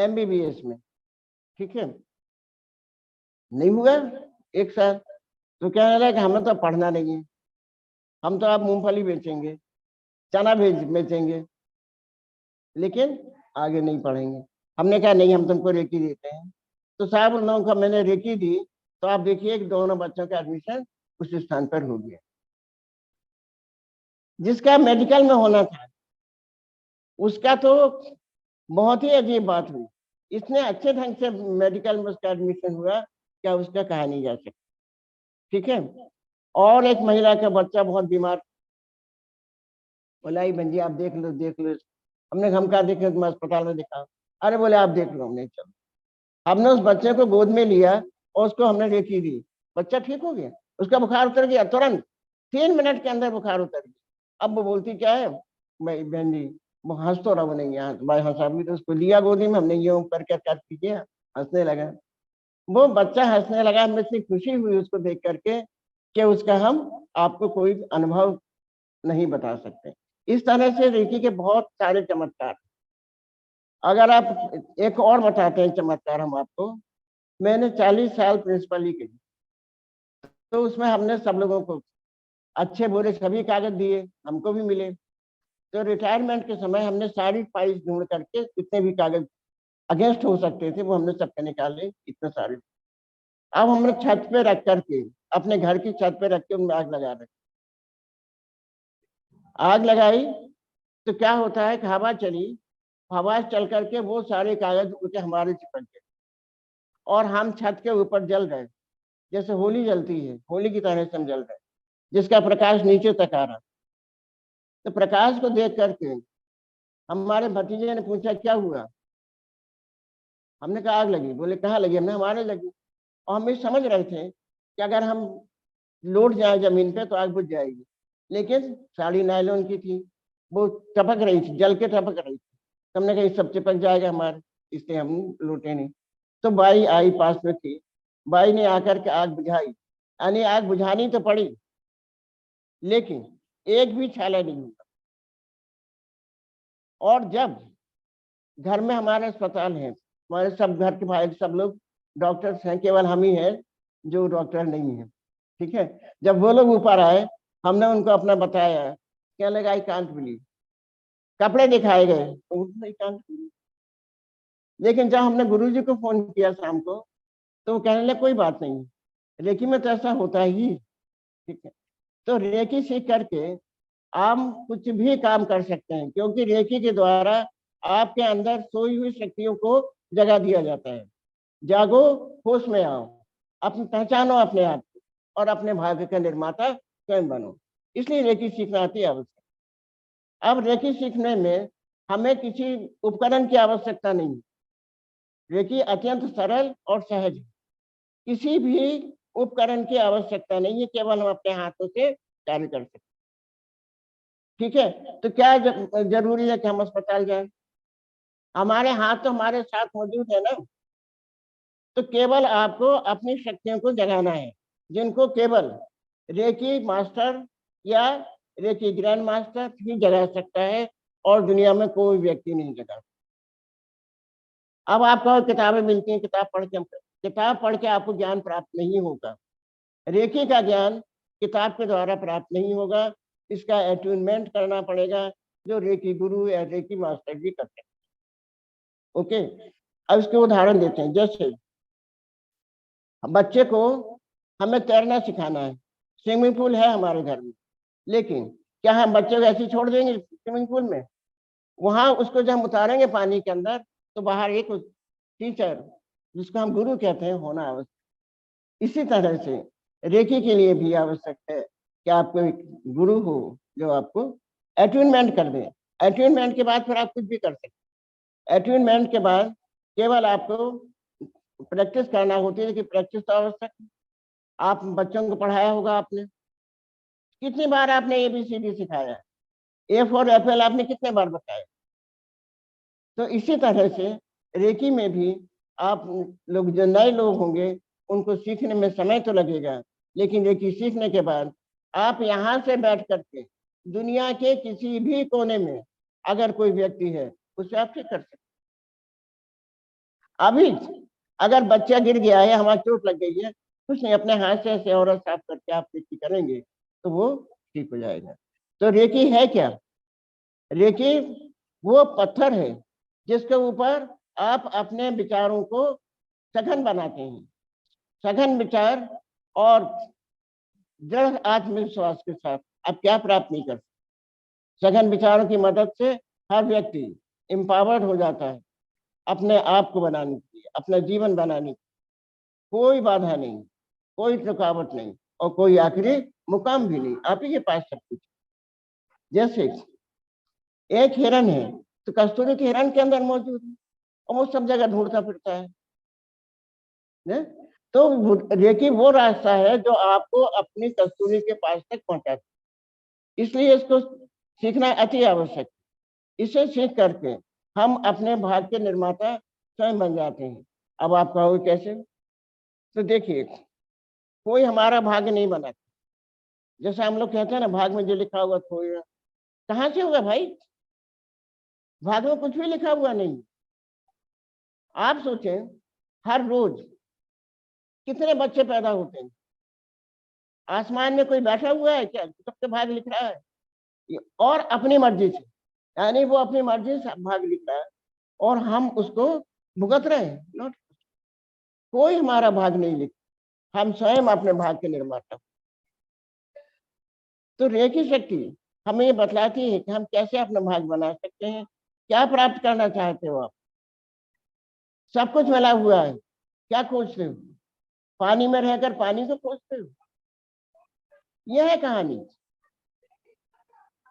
MBBS में। ठीक है, नहीं हुआ एक साथ। तो कहने लगा कि हमें तो पढ़ना नहीं है, हम तो आप मूंगफली बेचेंगे, चना बेचेंगे, लेकिन आगे नहीं पढ़ेंगे। हमने कहा नहीं, हम तुमको रेकी देते हैं। तो साहब उन लोगों को मैंने रेकी दी, तो आप देखिए कि दोनों बच्चों का एडमिशन उस स्थान पर हो गया। जिसका मेडिकल में होना था उसका तो बहुत ही अजीब बात हुई, इतने अच्छे ढंग से मेडिकल में उसका एडमिशन हुआ, क्या उसका कहा नहीं जा सकता। ठीक है, और एक महिला का बच्चा बहुत बीमार, बोला बहन जी आप देख लो देख लो। हमने हम कहा देखे, तुम अस्पताल में दिखाओ। अरे बोले आप देख लो, हमने चलो। हमने उस बच्चे को गोद में लिया और उसको हमने रेकी दी, बच्चा ठीक हो गया, उसका बुखार उतर गया तुरंत, 3 मिनट के अंदर बुखार उतर गया। अब वो बोलती क्या है, भाई बहन जी वो हंस तो रहा नहीं, यहाँ भाई हंसा भी, तो उसको लिया गोदी में, हमने यूं करके कर किया, हंसने लगा। वो बच्चा हंसने लगा, हमें इतनी खुशी हुई उसको देख करके कि उसका हम आपको कोई अनुभव नहीं बता सकते। इस तरह से रेकी के बहुत सारे चमत्कार। अगर आप एक और बताते हैं चमत्कार हम आपको, मैंने 40 साल प्रिंसिपली की, तो उसमें हमने सब लोगों को अच्छे बुरे सभी कागज दिए, हमको भी मिले। तो रिटायरमेंट के समय हमने सारी फाइल्स ढूंढ करके जितने भी कागज अगेंस्ट हो सकते थे वो हमने सबके निकाले, इतने सारे। अब हमने छत पे रख करके, अपने घर की छत पे रख के उनमें आग लगा रहे। आग लगाई तो क्या होता है कि हवा चली, हवा चल करके वो सारे कागज उनके हमारे चिपक गए, और हम छत के ऊपर जल रहे, जैसे होली जलती है, होली की तरह से हम जल रहे, जिसका प्रकाश नीचे तक आ रहा। तो प्रकाश को देख करके हमारे भतीजे ने पूछा क्या हुआ। हमने कहा आग लगी। बोले कहाँ लगी, हमने हमारे लगी। और हम ये समझ रहे थे कि अगर हम लौट जाए जमीन पे तो आग बुझ जाएगी, लेकिन साड़ी नायलॉन की थी, वो टपक रही थी, जल के टपक रही थी। तो हमने कहा ये सब चिपक जाएगा हमारे, इसलिए हम लौटे नहीं। तो बाई आई पास में थी, बाई ने आकर के आग बुझाई, यानी आग बुझानी तो पड़ी, लेकिन एक भी छाला नहीं हुआ। और जब घर में हमारे अस्पताल है, हमारे सब घर के भाई सब लोग डॉक्टर्स हैं, केवल हम ही हैं जो डॉक्टर नहीं है। ठीक है, जब वो लोग ऊपर आए, हमने उनको अपना बताया, क्या लगा आई कांट बिलीव, कपड़े दिखाए गए तो आई कांट बिलीव। लेकिन जब हमने गुरुजी को फोन किया शाम को, तो वो कहने लगे कोई बात नहीं, रेकी में तो ऐसा होता ही, ठीक है। तो रेकी सीख करके आप कुछ भी काम कर सकते हैं, क्योंकि रेकी के द्वारा आपके अंदर सोई हुई शक्तियों को जगा दिया जाता है। जागो, होश में आओ, अपने पहचानो अपने आप को, और अपने भाग्य का निर्माता स्वयं बनो। इसलिए रेकी सीखना अति आवश्यक। अब रेकी सीखने में हमें किसी उपकरण की आवश्यकता नहीं है। रेकी अत्यंत सरल और सहज है, किसी भी उपकरण की आवश्यकता नहीं है, केवल हम अपने हाथों से कार्य कर सकते हैं। ठीक है, तो क्या जरूरी है कि हम अस्पताल जाएं? हमारे हाथ तो हमारे साथ मौजूद है ना। तो केवल आपको अपनी शक्तियों को जगाना है, जिनको केवल रेकी मास्टर या रेकी ग्रैंड मास्टर ही जगा सकता है, और दुनिया में कोई व्यक्ति नहीं जगा। अब आपको किताबें मिलती हैं, किताब पढ़ के आपको ज्ञान प्राप्त नहीं होगा। रेकी का ज्ञान किताब के द्वारा प्राप्त नहीं होगा, इसका अट्यूनमेंट करना पड़ेगा, जो रेकी गुरु या रेकी मास्टर भी करते हैं। ओके, अब इसके उदाहरण देते हैं। जैसे बच्चे को हमें तैरना सिखाना है, स्विमिंग पूल है हमारे घर में, लेकिन क्या हम बच्चे को ऐसे छोड़ देंगे स्विमिंग पूल में? वहां उसको जब हम उतारेंगे पानी के अंदर, तो बाहर एक टीचर, जिसको हम गुरु कहते हैं, होना आवश्यक। इसी तरह से रेकी के लिए भी आवश्यक है कि आपको एक गुरु हो जो आपको अट्यूनमेंट कर दे। अट्यूनमेंट के बाद फिर आप कुछ भी कर सकते। अट्यूनमेंट के बाद केवल आपको प्रैक्टिस करना होती है, कि प्रैक्टिस तो आवश्यक है। आप बच्चों को पढ़ाया होगा आपने, कितनी बार आपने ABCD सिखाया? A फॉर एप्पल आपने कितने बार बताया? तो इसी तरह से रेकी में भी आप लोग, जो नए लोग होंगे, उनको सीखने में समय तो लगेगा, लेकिन रेकी सीखने के बाद आप यहाँ से बैठ करके दुनिया के किसी भी कोने में अगर कोई व्यक्ति है, उसे आप ठीक कर सकते। अभी अगर बच्चा गिर गया है, हमारी चोट लग गई है, कुछ नहीं, अपने हाथ से ऐसे और साफ करके आप रेकी करेंगे तो वो ठीक हो जाएगा। तो रेकी है क्या? रेकी वो पत्थर है जिसके ऊपर आप अपने विचारों को सघन बनाते हैं। सघन विचार और दृढ़ आत्मविश्वास के साथ आप क्या प्राप्त नहीं कर सकते। सघन विचारों की मदद से हर व्यक्ति एम्पावर्ड हो जाता है अपने आप को बनाने के लिए, अपना जीवन बनाने के लिए। कोई बाधा नहीं, कोई रुकावट नहीं, और कोई आखिरी मुकाम भी नहीं, आप ही के पास सब कुछ। जैसे एक हिरन है, तो कस्तूरी के हिरन के अंदर मौजूद है, और वो सब जगह ढूंढता फिरता है ने? तो रेकी वो रास्ता है जो आपको अपनी कस्तूरी के पास तक पहुंचाता है। इसलिए इसको सीखना अति आवश्यक। इसे सीख करके हम अपने भाग्य के निर्माता स्वयं बन जाते हैं। अब आप कहोगे कैसे? तो देखिए, कोई हमारा भाग्य नहीं बनाता। जैसे हम लोग कहते हैं ना, भाग में जो लिखा हुआ खोएगा। कहाँ से होगा भाई? भाग में कुछ भी लिखा हुआ नहीं। आप सोचें, हर रोज कितने बच्चे पैदा होते हैं? आसमान में कोई बैठा हुआ है क्या सबके भाग लिख रहा है? और अपनी मर्जी से, यानी वो अपनी मर्जी से भाग लिख रहा है, और हम उसको भुगत रहे हैं। नॉट, कोई हमारा भाग नहीं लिख, हम स्वयं अपने भाग के निर्माता। तो रेकी शक्ति हमें ये बतलाती है कि हम कैसे अपना भाग बना सकते हैं। क्या प्राप्त करना चाहते हो आप? सब कुछ मिला हुआ है, क्या खोजते हो? पानी में रहकर पानी को खोजते हो? यह है कहानी।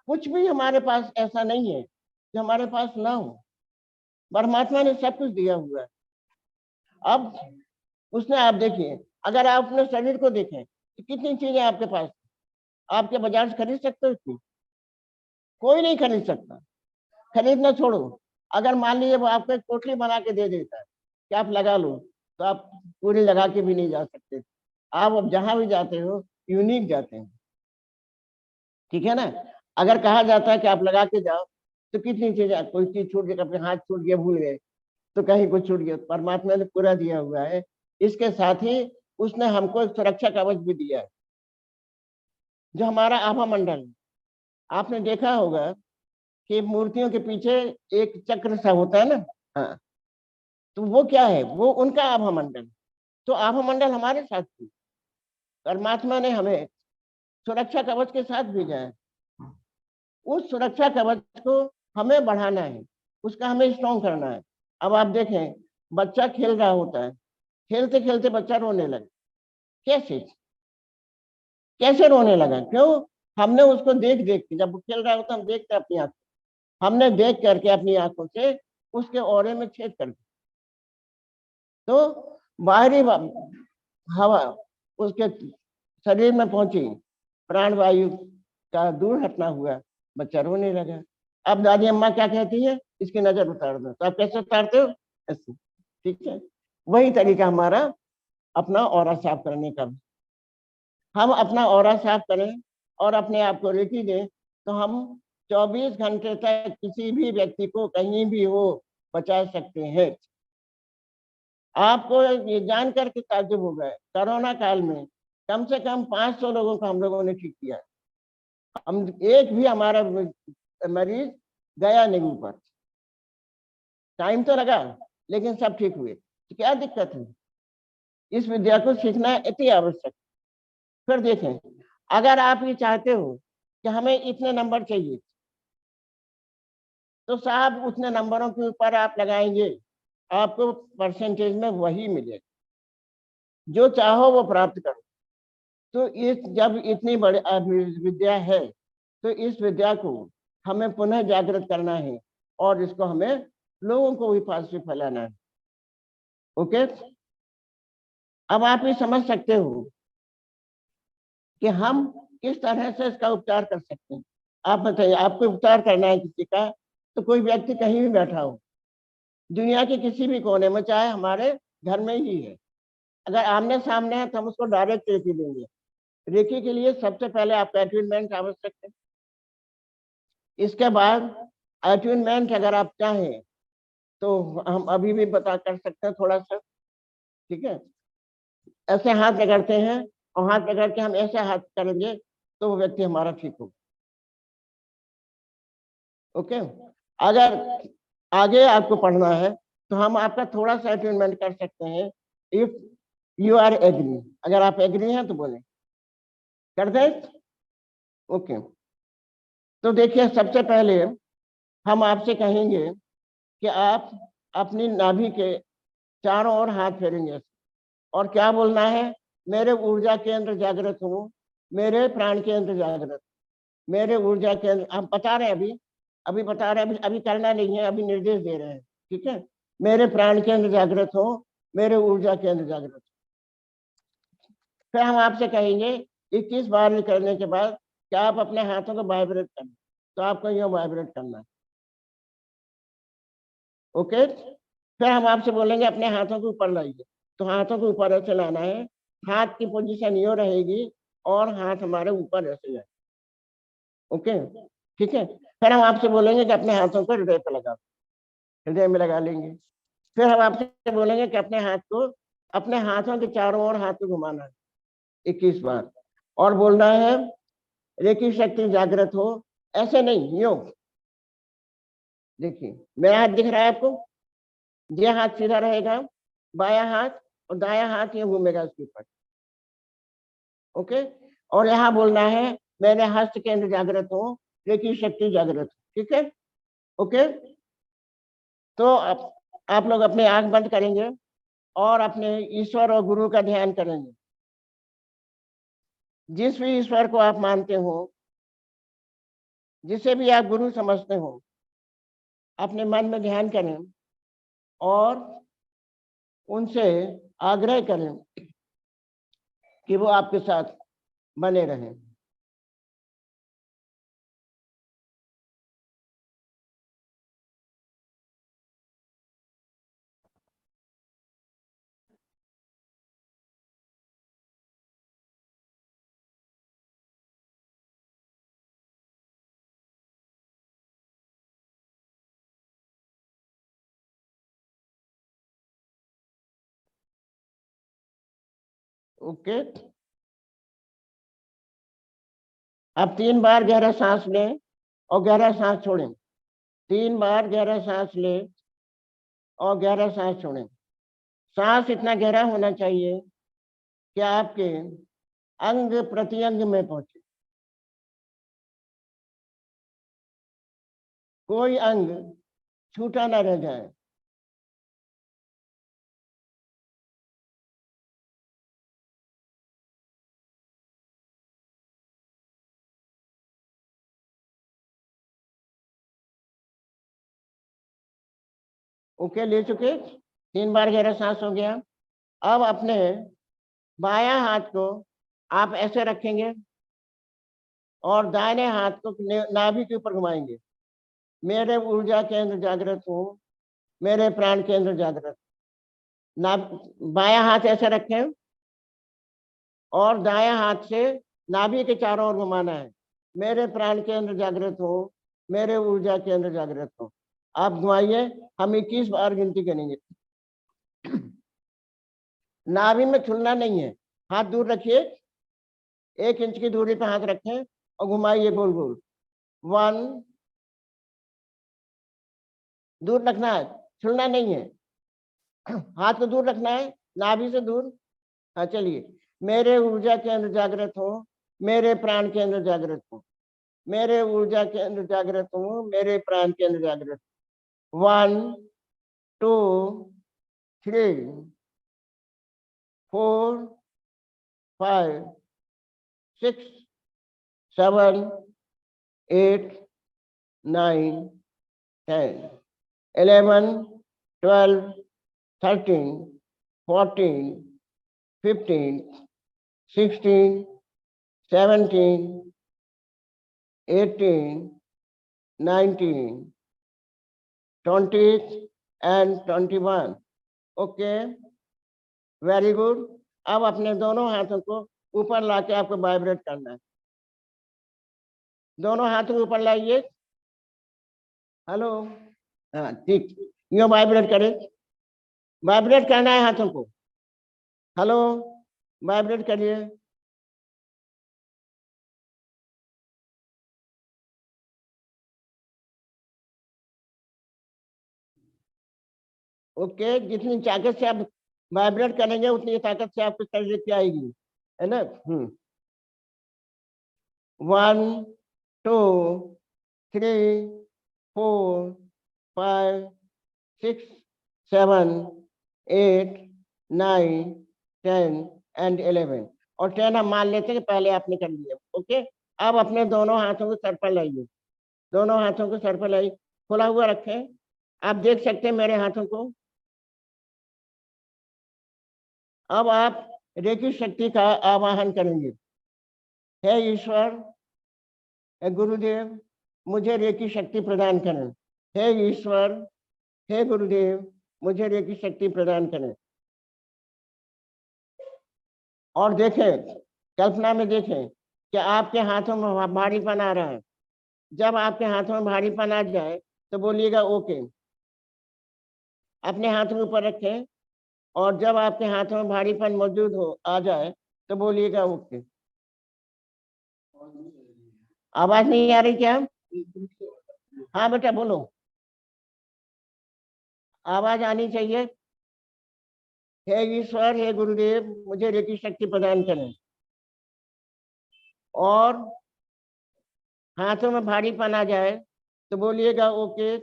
कुछ भी हमारे पास ऐसा नहीं है जो हमारे पास ना हो। परमात्मा ने सब कुछ दिया हुआ है। अब उसने, आप देखिए, अगर आप अपने शरीर को देखें तो कितनी चीजें आपके पास, आपके बाजार से खरीद सकते हो इतनी? कोई नहीं खरीद सकता। खरीदना छोड़ो, अगर मान लीजिए वो आपको एक पोटली बना के दे देता है कि आप लगा लो, तो आप पूरी लगा के भी नहीं जा सकते। आप अब जहां भी जाते हो यूनिक जाते हैं, ठीक है ना। अगर कहा जाता है कि आप लगा के जाओ, तो कितनी चीजें, कोई चीज छूट गई, अपने हाथ छूट गया, भूल गए, तो कहीं कुछ छूट गया। परमात्मा ने पूरा दिया हुआ है। इसके साथ ही उसने हमको एक सुरक्षा कवच भी दिया है, जो हमारा आभा मंडल है। आपने देखा होगा कि मूर्तियों के पीछे एक चक्र सा होता है ना, हाँ, तो वो क्या है, वो उनका आभा मंडल। तो आभा मंडल हमारे साथ थी, परमात्मा ने हमें सुरक्षा कवच के साथ भेजा है। उस सुरक्षा कवच को हमें बढ़ाना है, उसका हमें स्ट्रॉन्ग करना है। अब आप देखें, बच्चा खेल रहा होता है, खेलते खेलते बच्चा रोने लगा, कैसे कैसे रोने लगा? क्यों? हमने उसको देख देख के, जब वो खेल रहा होता है हम देखते हैं अपनी आंखों, हमने देख करके अपनी आंखों से उसके औरे में छेद कर दिया, तो बाहरी हवा उसके शरीर में पहुंची, प्राणवायु का दूर हटना हुआ, बच्चा रोने लगा। अब दादी अम्मा क्या कहती है, इसकी नजर उतार दो। तो आप कैसे उतारते हो? ऐसे, ठीक है। वही तरीका हमारा अपना ऑरा साफ करने का। हम अपना ऑरा साफ करें और अपने आप को रेकी दें, तो हम 24 घंटे तक किसी भी व्यक्ति को कहीं भी हो बचा सकते हैं। आपको ये जानकर के ताज्जुब होगा, कोरोना काल में कम से कम 500 लोगों को हम लोगों ने ठीक किया। हम एक भी हमारा मरीज गया नहीं ऊपर, टाइम तो लगा लेकिन सब ठीक हुए। तो क्या दिक्कत है? इस विद्या को सीखना अति आवश्यक। फिर देखें, अगर आप ये चाहते हो कि हमें इतने नंबर चाहिए, तो साहब उतने नंबरों के ऊपर आप लगाएंगे, आपको परसेंटेज में वही मिलेगा, जो चाहो वो प्राप्त करो। तो इस जब इतनी बड़ी विद्या है, तो इस विद्या को हमें पुनः जागृत करना है और इसको हमें लोगों को भी पॉजिटिव फैलाना है। ओके, अब आप ये समझ सकते हो कि हम किस तरह से इसका उपचार कर सकते हैं। आप बताइए, आपको उपचार करना है किसी का, तो कोई व्यक्ति कहीं भी बैठा हो, दुनिया के किसी भी कोने में, चाहे हमारे घर में ही है, अगर आमने सामने है तो हम उसको डायरेक्ट रेकी देंगे। रेकी के लिए सबसे पहले आपका अटैचमेंट आवश्यक है। इसके बाद अटैचमेंट अगर आप चाहें तो हम अभी भी बता कर सकते हैं थोड़ा सा, ठीक है। ऐसे हाथ रगड़ते हैं और हाथ रगड़ के हम ऐसे हाथ करेंगे तो वो व्यक्ति हमारा ठीक होगा। ओके, अगर आगे आपको पढ़ना है तो हम आपका थोड़ा सा अटैचमेंट कर सकते हैं, इफ यू आर एग्री। अगर आप एग्री हैं तो बोले, कर दे। ओके, तो देखिए, सबसे पहले हम आपसे कहेंगे कि आप अपनी नाभि के चारों ओर हाथ फेरेंगे और क्या बोलना है, मेरे ऊर्जा केंद्र जागृत हो, मेरे प्राण केंद्र जागृत, मेरे ऊर्जा केंद्र। हम बता रहे हैं, अभी बता रहे हैं, अभी करना नहीं है, अभी निर्देश दे रहे हैं, ठीक है। मेरे प्राण केंद्र जागृत हो, मेरे ऊर्जा केंद्र जागृत। फिर हम आपसे कहेंगे 21 बार करने के बाद क्या आप अपने हाथों को वाइब्रेट करें, तो आपको यूं वाइब्रेट करना है। ओके, फिर हम आपसे बोलेंगे अपने हाथों को ऊपर लाइए, तो हाथों को ऊपर ऐसे लाना है, हाथ की पोजीशन यूं रहेगी और हाथ हमारे ऊपर ऐसे जाए। ओके, ठीक है। फिर हम आपसे बोलेंगे कि अपने हाथों को हृदय पर लगाओ, हृदय में लगा लेंगे। फिर हम आपसे बोलेंगे कि अपने हाथ को, अपने हाथों के चारों ओर हाथ को घुमाना है 21 बार और बोलना है रेकी शक्ति जागृत हो। ऐसे नहीं, यूं देखिए, मेरा हाथ दिख रहा है आपको, ये हाथ सीधा रहेगा, बाया हाथ और दाया हाथ ये घूमेगा इसके ऊपर। ओके, और यहाँ बोलना है मेरे हस्त केंद्र जागृत हो, रेकी शक्ति जागृत हो, ठीक है। ओके, तो आप लोग अपने आंख बंद करेंगे और अपने ईश्वर और गुरु का ध्यान करेंगे। जिस भी ईश्वर को आप मानते हो, जिसे भी आप गुरु समझते हो, अपने मन में ध्यान करें और उनसे आग्रह करें कि वो आपके साथ बने रहें। ओके, अब 3 बार गहरा सांस लें और गहरा सांस छोड़ें। 3 बार गहरा सांस लें और गहरा सांस छोड़ें। सांस इतना गहरा होना चाहिए कि आपके अंग प्रत्यंग में पहुंचे, कोई अंग छूटा ना रह जाए। ओके, ले चुके, 3 बार गहरा सांस हो गया। अब अपने बायां हाथ को आप ऐसे रखेंगे और दाहिने हाथ को नाभि के ऊपर घुमाएंगे। मेरे ऊर्जा केंद्र जागृत हो, मेरे प्राण केंद्र जागृत। बायां हाथ ऐसे रखें और दायां हाथ से नाभि के चारों ओर घुमाना है। मेरे प्राण केंद्र जागृत हो, मेरे ऊर्जा केंद्र जागृत हो। आप घुमाइए, हम 21 बार गिनती करेंगे। नाभि में छूलना नहीं है, हाथ दूर रखिए, 1 इंच की दूरी पर हाथ रखें और घुमाइए गोल गोल। 1, दूर रखना है, छूलना नहीं है, हाथ को दूर रखना है, नाभि से दूर। हाँ चलिए, मेरे ऊर्जा केंद्र जागृत हो, मेरे प्राण केंद्र जागृत हो, मेरे ऊर्जा केंद्र जागृत हो, मेरे प्राण केंद्र जागृत। 1, 2, 3, 4, 5, 6, 7, 8, 9, 10, 11, 12, 13, 14, 15, 16, 17, 18, 19, 20 and 21. Okay, very good. अब अपने दोनों हाथों को ऊपर लाके आपको वाइब्रेट करना है। दोनों हाथों को ऊपर लाइए। हेलो, हाँ ठीक, यूँ वाइब्रेट करें, वाइब्रेट करना है हाथों को। हेलो, वाइब्रेट करिए। ओके, जितनी ताकत से आप वाइब्रेट करेंगे उतनी ताकत से आपको शरीर की आएगी, है ना। 1, 2, 3, 4, 5, 6, 7, 8, 9, 10 and 11। और 10 हम मान लेते हैं कि पहले आपने कर लिया। ओके, अब अपने दोनों हाथों को सर पर लाइए, दोनों हाथों को सर पर लाइए, खुला हुआ रखें। आप देख सकते हैं मेरे हाथों को। अब आप रेकी शक्ति का आवाहन करेंगे। हे ईश्वर, हे गुरुदेव, मुझे रेकी शक्ति प्रदान करें। हे ईश्वर, हे गुरुदेव, मुझे रेकी शक्ति प्रदान करें। और देखें, कल्पना में देखें कि आपके हाथों में भारीपन आ रहा है। जब आपके हाथों में भारीपन आ जाए तो बोलिएगा ओके। अपने हाथों के ऊपर रखें और जब आपके हाथों में भारीपन मौजूद हो आ जाए तो बोलिएगा ओके। आवाज नहीं आ रही क्या? हाँ बेटा बोलो, आवाज आनी चाहिए। हे ईश्वर, हे गुरुदेव, मुझे रेकी शक्ति प्रदान करें। और हाथों में भारीपन आ जाए तो बोलिएगा ओके।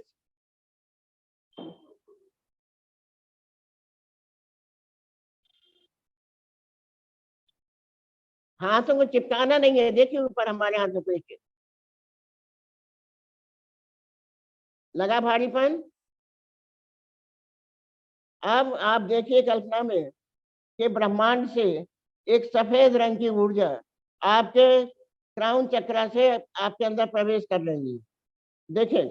हाथों को चिपकाना नहीं है, देखिए ऊपर हमारे हाथों पे लगा भारीपन। अब आप देखिए कल्पना में कि ब्रह्मांड से एक सफेद रंग की ऊर्जा आपके क्राउन चक्र से आपके अंदर प्रवेश कर रही है। देखिए,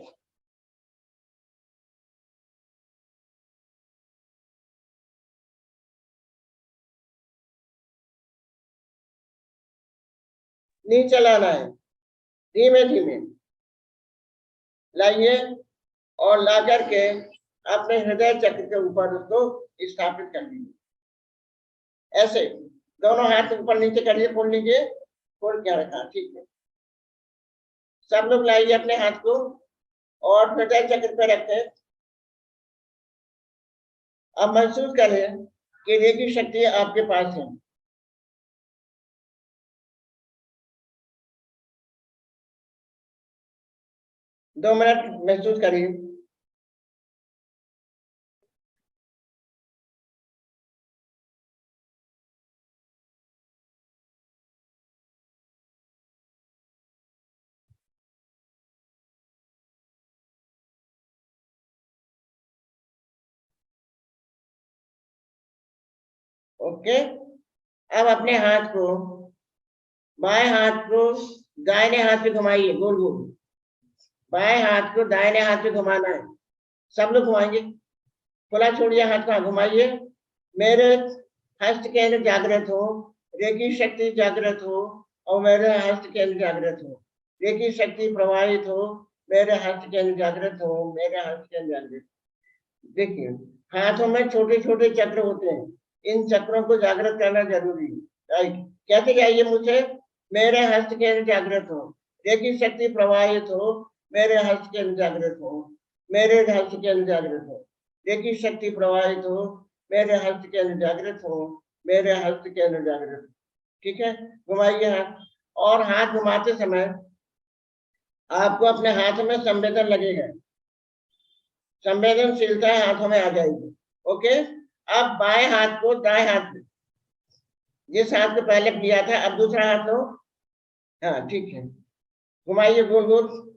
नीचे लाना है, धीमे धीमे लाइए और ला करके अपने हृदय चक्र के ऊपर उसको स्थापित कर दीजिए। ऐसे दोनों हाथ ऊपर नीचे करिए, खोल लीजिए, खोल क्या रखा, ठीक है। सब लोग लाइए अपने हाथ को और हृदय चक्र पे रखें। अब महसूस करें कि रेकी शक्ति आपके पास है। दो मिनट महसूस करिए। ओके, अब अपने हाथ को, बाएं हाथ को दाहिने हाथ पे घुमाइए, गोल गोल। बाएं हाथ को दाहिने हाथ पे घुमाना है, सब लोग घुमाएंगे। खुला छोड़िए हाथ को, घुमाइए। मेरे हस्त केंद्र जागृत हो, रेकी शक्ति जागृत हो, और मेरे हस्त केंद्र जागृत हो। रेकी शक्ति प्रवाहित हो, मेरे हस्त केंद्र जागृत हो, मेरे हस्त केंद्र जागृत। देखिए, हाथों में छोटे छोटे चक्र होते हैं, इन चक्रों को जागृत करना जरूरी है। राइट, कहते जाइए मुझे, मेरे हस्त केंद्र जागृत हो, रेकी शक्ति प्रवाहित हो, मेरे हस्त केंद्र जागृत हो, मेरे हस्त केंद्र जागृत हो। रेकी शक्ति प्रवाहित हो, मेरे हस्त केंद्र जागृत हो, मेरे हस्त केंद्र जागृत। ठीक है, घुमाइए हाथ। और हाथ घुमाते समय आपको अपने हाथों में संवेदन लगेगा, संवेदनशीलता हाथों में आ जाएगी। ओके, अब बाएं हाथ को दाएं हाथ में, जिस हाथ को पहले किया था, अब दूसरा हाथ लो। हाँ ठीक है, घुमाइए गोल गोल।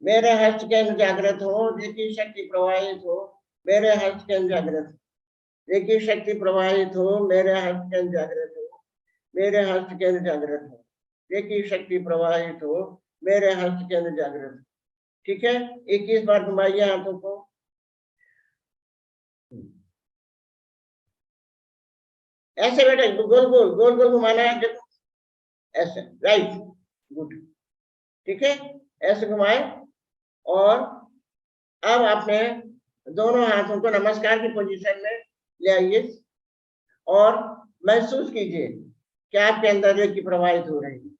मेरे हस्त केंद्र जागृत हो, रेकी शक्ति प्रवाहित हो, मेरे हस्त केंद्र जागृत। रेकी शक्ति प्रवाहित हो, मेरे हस्त केंद्र जागृत हो, मेरे हस्त केंद्र जागृत हो। रेकी शक्ति प्रवाहित हो, मेरे हस्त केंद्र जागृत। ठीक है, 21 बार घुमाइए हाथों को। ऐसे बेटा, गोल गोल गोल गोल घुमाना है, देखो ऐसे। Right, good. ठीक है, ऐसे घुमाए। और अब आपने दोनों हाथों को नमस्कार की पोजीशन में ले आइए और महसूस कीजिए कि आपके अंदर रेकी प्रवाहित हो रही है।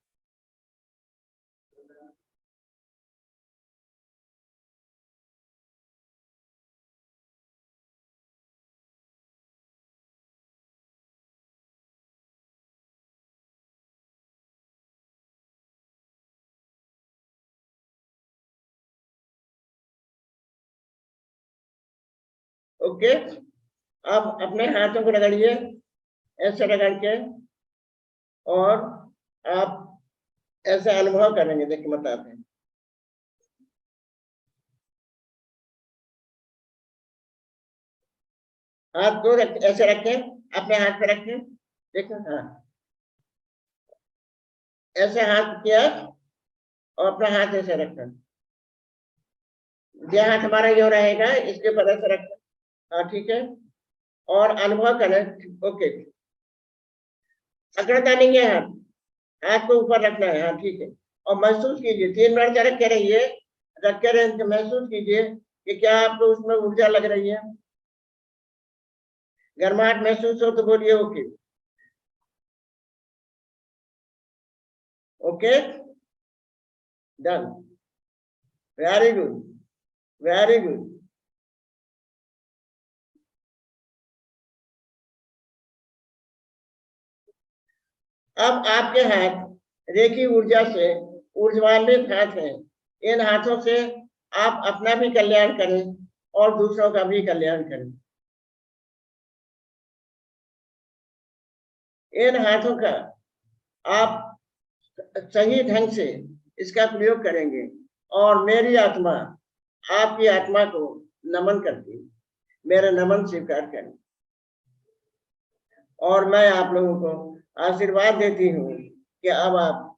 ओके, अब अपने हाथों को रगड़िए, ऐसे रगड़ के, और आप ऐसे अनुभव करेंगे। देखिए बताते हैं। हाथ को ऐसे रखें, अपने हाथ पे रखें, देखो। हाँ, ऐसे हाथ किया और अपना हाथ ऐसे रखना। यह हाथ हमारा जो रहेगा, इसके ऊपर ऐसे रखना। हाँ ठीक है, और अनुभव करें। ओके, अकड़ता नहीं है हाथ, हाथ को ऊपर रखना है। हाँ ठीक है, और महसूस कीजिए, 3 मिनट रख के रहिए, रख के रहिए, महसूस कीजिए कि क्या आपको उसमें ऊर्जा लग रही है। गर्माहट महसूस हो तो बोलिए okay. Okay, done, very good, very good. अब आपके हाथ रेकी ऊर्जा से ऊर्जान्वित हाथ हैं। इन हाथों से आप अपना भी कल्याण करें और दूसरों का भी कल्याण करें। इन हाथों का आप सही ढंग से इसका प्रयोग करेंगे और मेरी आत्मा आपकी आत्मा को नमन करती है। मेरा नमन स्वीकार करें, और मैं आप लोगों को आशीर्वाद देती हूँ कि अब आप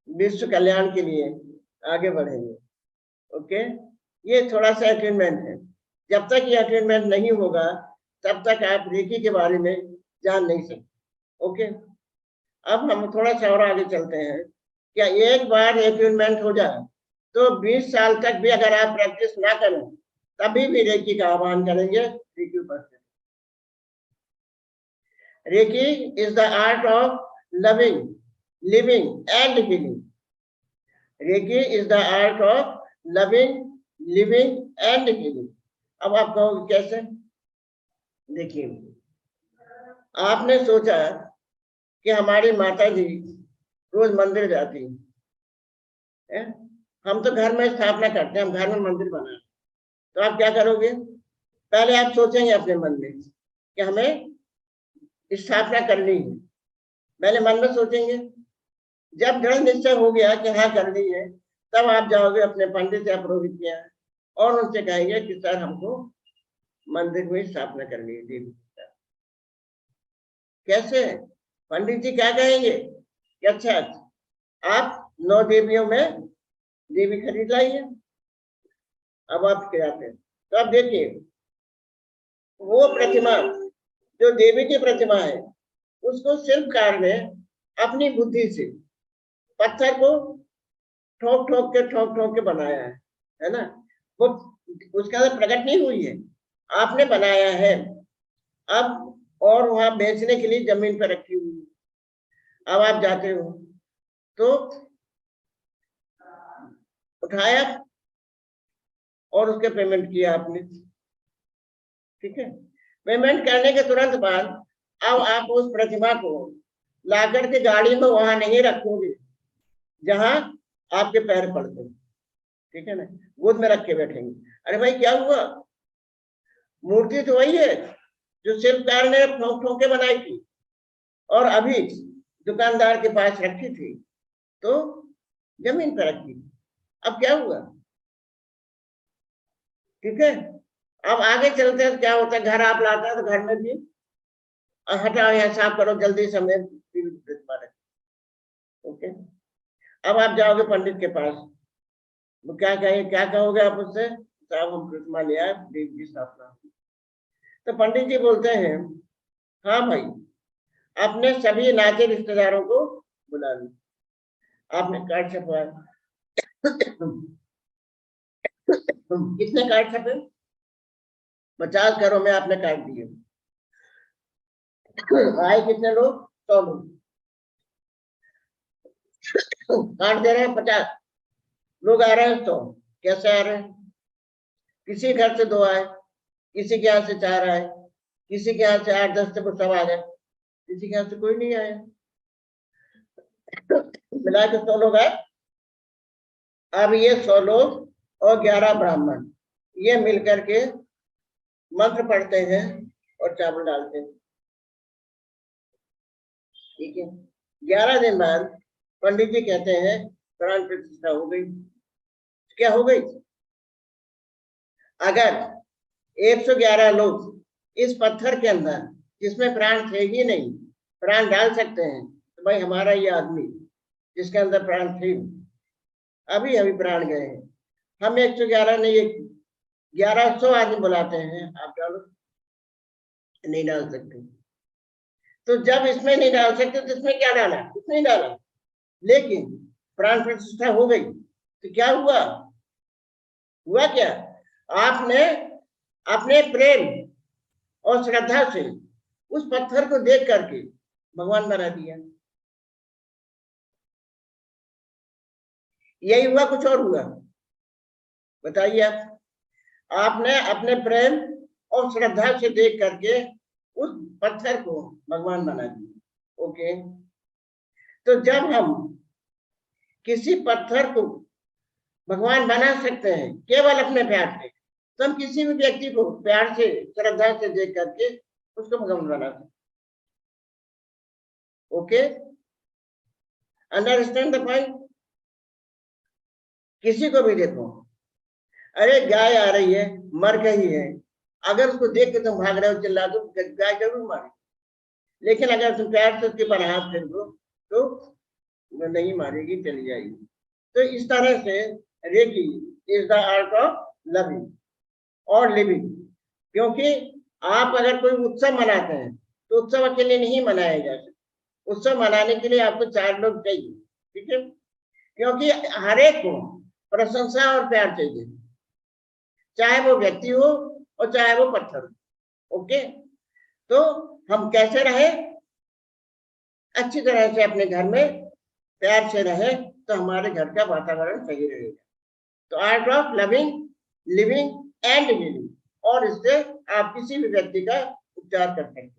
विश्व कल्याण के लिए आगे बढ़ेंगे। ओके, ये थोड़ा सा अटेनमेंट है। जब तक ये अटेनमेंट नहीं होगा तब तक आप रेकी के बारे में जान नहीं सकते। ओके, अब हम थोड़ा सा और आगे चलते हैं। क्या एक बार अटेनमेंट हो जाए तो 20 साल तक भी अगर आप प्रैक्टिस ना करें तभी भी रेकी का आह्वान करेंगे। रेकी उपस्थित। Reiki is the art of loving, living and healing. Reiki is the art of loving, living and healing. अब आप कहोगे कैसे? देखिए, आपने सोचा कि हमारी माता जी रोज मंदिर जाती है, हम तो घर में स्थापना करते हैं, हम घर में मंदिर बनाए, तो आप क्या करोगे? पहले आप सोचेंगे अपने मन में कि हमें स्थापना करनी है, पहले मन में सोचेंगे। जब दृढ़ निश्चय हो गया कि हाँ करनी है, तब आप जाओगे अपने पंडित या पुरोहित के यहाँ और उनसे कहेंगे कि सर हमको मंदिर में स्थापना करनी है देवी। कैसे? पंडित जी क्या कहेंगे कि अच्छा आप 9 देवियों में देवी खरीद लाइए। अब आप क्या आते हैं, तो आप देखिए वो प्रतिमा जो देवी की प्रतिमा है, उसको शिल्पकार ने अपनी बुद्धि से पत्थर को ठोक के बनाया है ना? वो उसके अंदर प्रकट नहीं हुई है, आपने बनाया है। अब और वहां बेचने के लिए जमीन पर रखी हुई है। अब आप जाते हो तो उठाया और उसके पेमेंट किया आपने, ठीक है? पेमेंट करने के तुरंत बाद अब आप उस प्रतिमा को लाकर के गाड़ी में वहां नहीं रखोगे जहां आपके पैर पड़ते, ठीक है ना? गोद में रख के बैठेंगे। अरे भाई क्या हुआ? मूर्ति तो वही है जो शिल्पकार ने ठोक के बनाई थी और अभी दुकानदार के पास रखी थी, तो जमीन पर रखी। अब क्या हुआ? ठीक है, अब आगे चलते हैं। क्या होता है, घर आप लाते हैं तो घर में भी हटाओ, यहाँ साफ करो जल्दी से, हमें ओके। अब आप जाओगे पंडित के पास, वो क्या कहोगे आप उससे? साहब हम प्रतिमा ले आए, देवी की स्थापना। तो पंडित जी बोलते हैं हाँ भाई, अपने सभी नाते रिश्तेदारों को बुला लो। आपने कार्ड छपवाया, कितने कार्ड छपे? 50 घरों में आपने कार्ड दिए। आए कितने लोग? 100 लोग। कार्ड दे रहे हैं 50 लोग, आ रहे हैं 100। कैसे आ रहे हैं? किसी घर से 2 आए, किसी के यहाँ से 4 आए, किसी के यहाँ से 8-10 से सब आ गए, किसी के यहाँ से कोई नहीं आया, मिला के 100 लोग आए। अब ये 100 लोग और 11 ब्राह्मण ये मिलकर के मंत्र पढ़ते हैं और चावल डालते हैं, ठीक है? 11 दिन बाद पंडित जी कहते हैं प्राण प्रतिष्ठा हो गई। क्या हो गई? अगर 111 लोग इस पत्थर के अंदर जिसमें प्राण थे ही नहीं प्राण डाल सकते हैं, तो भाई हमारा ये आदमी जिसके अंदर प्राण थे अभी अभी प्राण गए हैं, हम 111 नहीं 1100 आदमी बुलाते हैं, आप डालो? नहीं डाल सकते। तो जब इसमें नहीं डाल सकते तो इसमें क्या डाला? कुछ नहीं डाला, लेकिन प्राण प्रतिष्ठा हो गई। तो क्या हुआ? हुआ क्या? आपने अपने प्रेम और श्रद्धा से उस पत्थर को देख करके भगवान बना दिया। यही हुआ, कुछ और हुआ? बताइए आप। आपने अपने प्रेम और श्रद्धा से देख करके उस पत्थर को भगवान बना दिया, ओके? तो जब हम किसी पत्थर को भगवान बना सकते हैं केवल अपने प्यार से, तो हम किसी भी व्यक्ति को प्यार से श्रद्धा से देख करके उसको भगवान बना सकते, ओके? Understand the point? किसी को भी देखो, अरे गाय आ रही है, मर गई है, अगर उसको देख के तुम भाग रहे हो, चिल्ला दो, गाय जरूर मारे, लेकिन अगर तुम प्यार से उसके पर हाथ फेर दो तो वो नहीं मारेगी, चली जाएगी। तो इस तरह से reiki is the art of loving और लिविंग। क्योंकि आप अगर कोई उत्सव मनाते हैं तो उत्सव अकेले नहीं मनाया जा सकता, उत्सव मनाने के लिए आपको 4 लोग चाहिए, ठीक है? क्योंकि हर एक को प्रशंसा और प्यार चाहिए, चाहे वो व्यक्ति हो और चाहे वो पत्थर हो, ओके? तो हम कैसे रहे? अच्छी तरह से अपने घर में प्यार से रहे तो हमारे घर का वातावरण सही रहेगा। तो art of loving, living and living, और इससे आप किसी भी व्यक्ति का उपचार कर सकते हैं।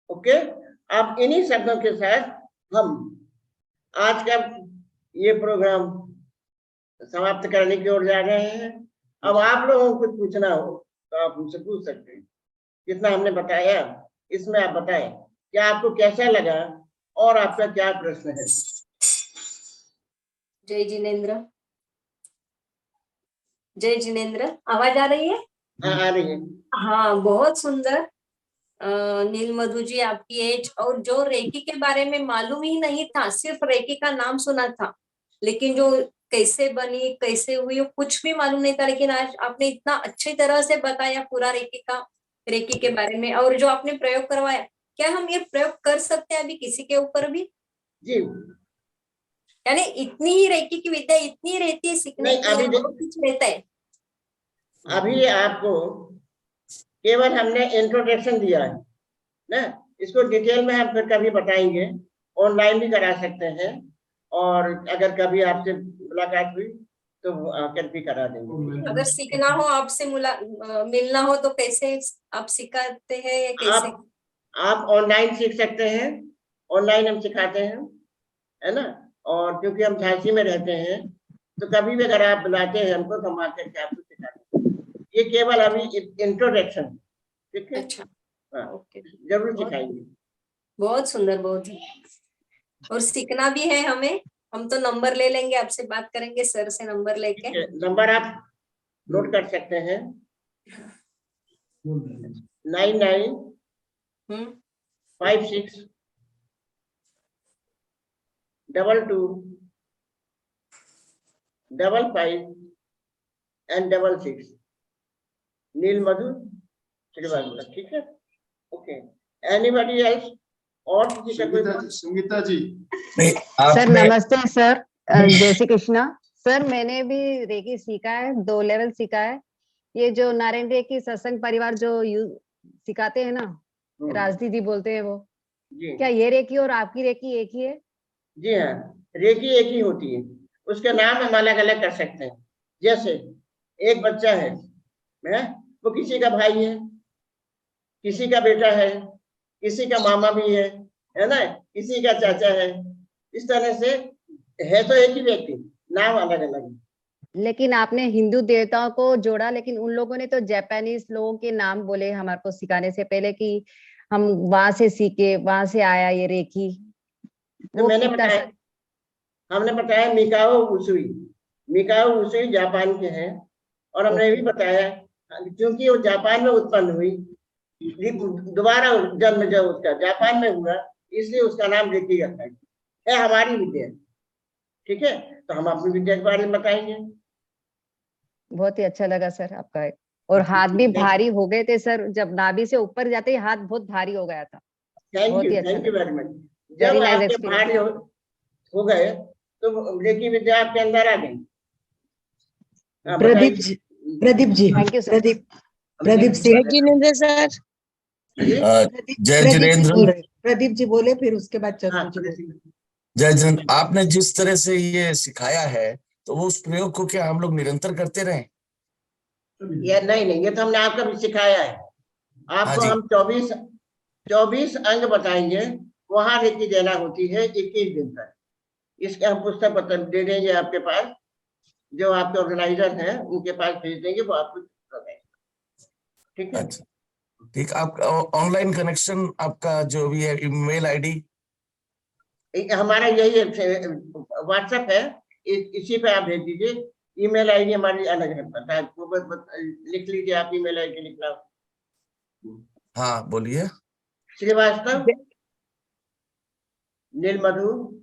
ओके, अब इन्हीं शब्दों के साथ हम आज का ये प्रोग्राम समाप्त करने की ओर जा रहे हैं। अब आप लोगों को कुछ पूछना हो तो आप मुझसे पूछ सकते हैं। जितना हमने बताया इसमें आप बताएं कि आपको कैसा लगा और आपका क्या प्रश्न है। जय जिनेंद्र, जय जिनेंद्र, आवाज आ रही है? आ रही है। हाँ, बहुत सुंदर। नील मधु जी, आपकी एज और जो रेकी के बारे में मालूम ही नहीं था, सिर्फ रेकी का नाम सुना था, लेकिन जो कैसे बनी कैसे हुई वो कुछ भी मालूम नहीं था। लेकिन आज आपने इतना अच्छी तरह से बताया पूरा रेकी के बारे में, और जो आपने प्रयोग करवाया, क्या हम ये प्रयोग कर सकते हैं अभी किसी के ऊपर भी? जी, यानी इतनी ही रेकी की विद्या इतनी रहती है सीखने नहीं, की, अभी या और कुछ रहता है? अभी आपको केवल हमने इंट्रोडक्शन दिया है ना, इसको डिटेल में हम फिर कभी बताएंगे। ऑनलाइन भी करा सकते हैं, और अगर कभी आपसे मुलाकात हुई तो आकर भी करा देंगे। अगर सीखना हो आपसे मिलना हो तो कैसे आप सिखाते हैं या कैसे? आप ऑनलाइन सीख सकते हैं, ऑनलाइन हम सिखाते हैं, है ना। और क्योंकि हम झांसी में रहते हैं तो कभी भी अगर आप बुलाते हैं हमको तो हम आकर के आपको सिखाते हैं। ये केवल अभी इंट्रोडक्शन, ठीक है? अच्छा, हाँ, ओके, जरूर सिखाएंगे। बहुत सुंदर, बहुत ही। और सीखना भी है हमें, हम तो नंबर ले लेंगे, आपसे बात करेंगे सर से नंबर लेके। ठीक है, नंबर आप नोट कर सकते हैं 99 56 22 55 and 66। नील मधु श्रीवास्तव, ठीक है? Okay, anybody else? और किसी का कोई? संगीता जी, सर नमस्ते सर, जय श्री कृष्णा। सर मैंने भी रेकी सीखा है, 2 लेवल सीखा है। ये जो नारायण रेकी सत्संग परिवार जो सिखाते हैं ना, राजदीदी बोलते हैं वो, जी, क्या ये रेकी और आपकी रेकी एक ही है? जी हाँ, रेकी एक ही होती है, उसके नाम हम अलग अलग कर सकते हैं। जैसे एक बच्चा है, वो किसी का भाई है, किसी का बेटा है, किसी का मामा भी है ना, किसी का चाचा है। इस तरह से है तो एक ही व्यक्ति, नाम अलग अलग है। लेकिन आपने हिंदू देवताओं को जोड़ा, लेकिन उन लोगों ने तो जापानीज लोगों के नाम बोले हमारे को सिखाने से पहले कि हम वहां से सीखे, वहां से आया ये रेकी। तो मैंने बताया, हमने बताया मिकाओ उसुई, मिकाओ उसुई जापान के हैं। और हमने ये भी बताया क्योंकि वो जापान में उत्पन्न हुई, दोबारा जन्म जब उसका जापान में हुआ, इसलिए उसका नाम रेकी रखा है हमारी विद्या, ठीक है? तो हम अपनी विद्या के बारे में बताएंगे। बहुत ही अच्छा लगा सर आपका। और हाथ भी भारी हो गए थे सर, जब नाभि से ऊपर जाते ही हाथ बहुत भारी हो गया था। Thank you very much. जब आपके भारी हो गए तो रेकी विद्या आपके अंदर आ गई। Pradeep ji, thank you sir. Pradeep Jinendra sir, जय जिनेंद्र। प्रदीप जी बोले, फिर उसके बाद चंद्र जी बोले। जय जिनेंद्र, आपने जिस तरह से ये सिखाया है तो वो उस प्रयोग को क्या हम लोग निरंतर करते रहें? ये नहीं, ये तो हमने आपका भी सिखाया है। आपको हम 24 अंग बताएंगे, वहां रेकी देना होती है 21 दिन तक। इसके हम पुस्तक पत्र दे देंगे आपके पास, जो आपके ऑर्गेनाइजर हैं उनके पास भेज देंगे, वो आपको ठीक है? अच्छा, ठीक। आपका ऑनलाइन कनेक्शन, आपका जो भी है ईमेल आईडी? हमारा यही व्हाट्सएप है, इसी पे आप भेज दीजिए। ईमेल आईडी हमारी अलग है, लिख लीजिए आप, ईमेल आईडी लिखना। हाँ बोलिए। Srivastava Neel Madhu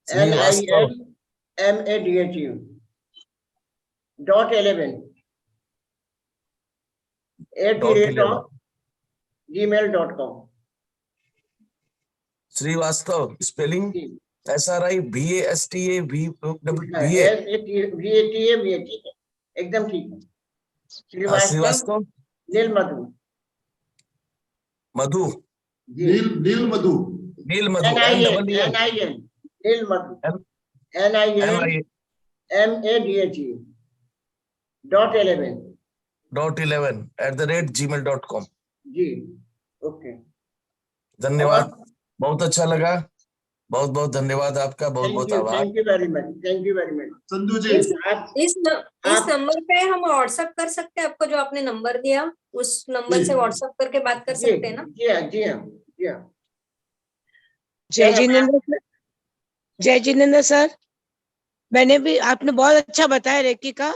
NILMADHU .11@gmail.com। Srivastava spelling SRIVASTA एकदम ठीक है। Srivastava Neel Madhu, Madhu, Neel Madhu, Neel Madhu, NIL Neel Madhu, NILMADHU। .11@gmail.com। जी, ओके। धन्यवाद, बहुत अच्छा लगा, बहुत बहुत धन्यवाद आपका, बहुत बहुत आभार। Thank you very much, thank you very much. Sandhu ji इस आप इस नंबर पे हम व्हाट्सएप कर सकते हैं आपको, जो आपने नंबर दिया उस नंबर से व्हाट्सएप करके बात कर सकते हैं ना? जी हाँ, जी हाँ, जी हाँ। जय जिनेंद्र सर। जय जिनेंद्र सर, मैंने भी, आपने बहुत अच्छा बताया रेकी का।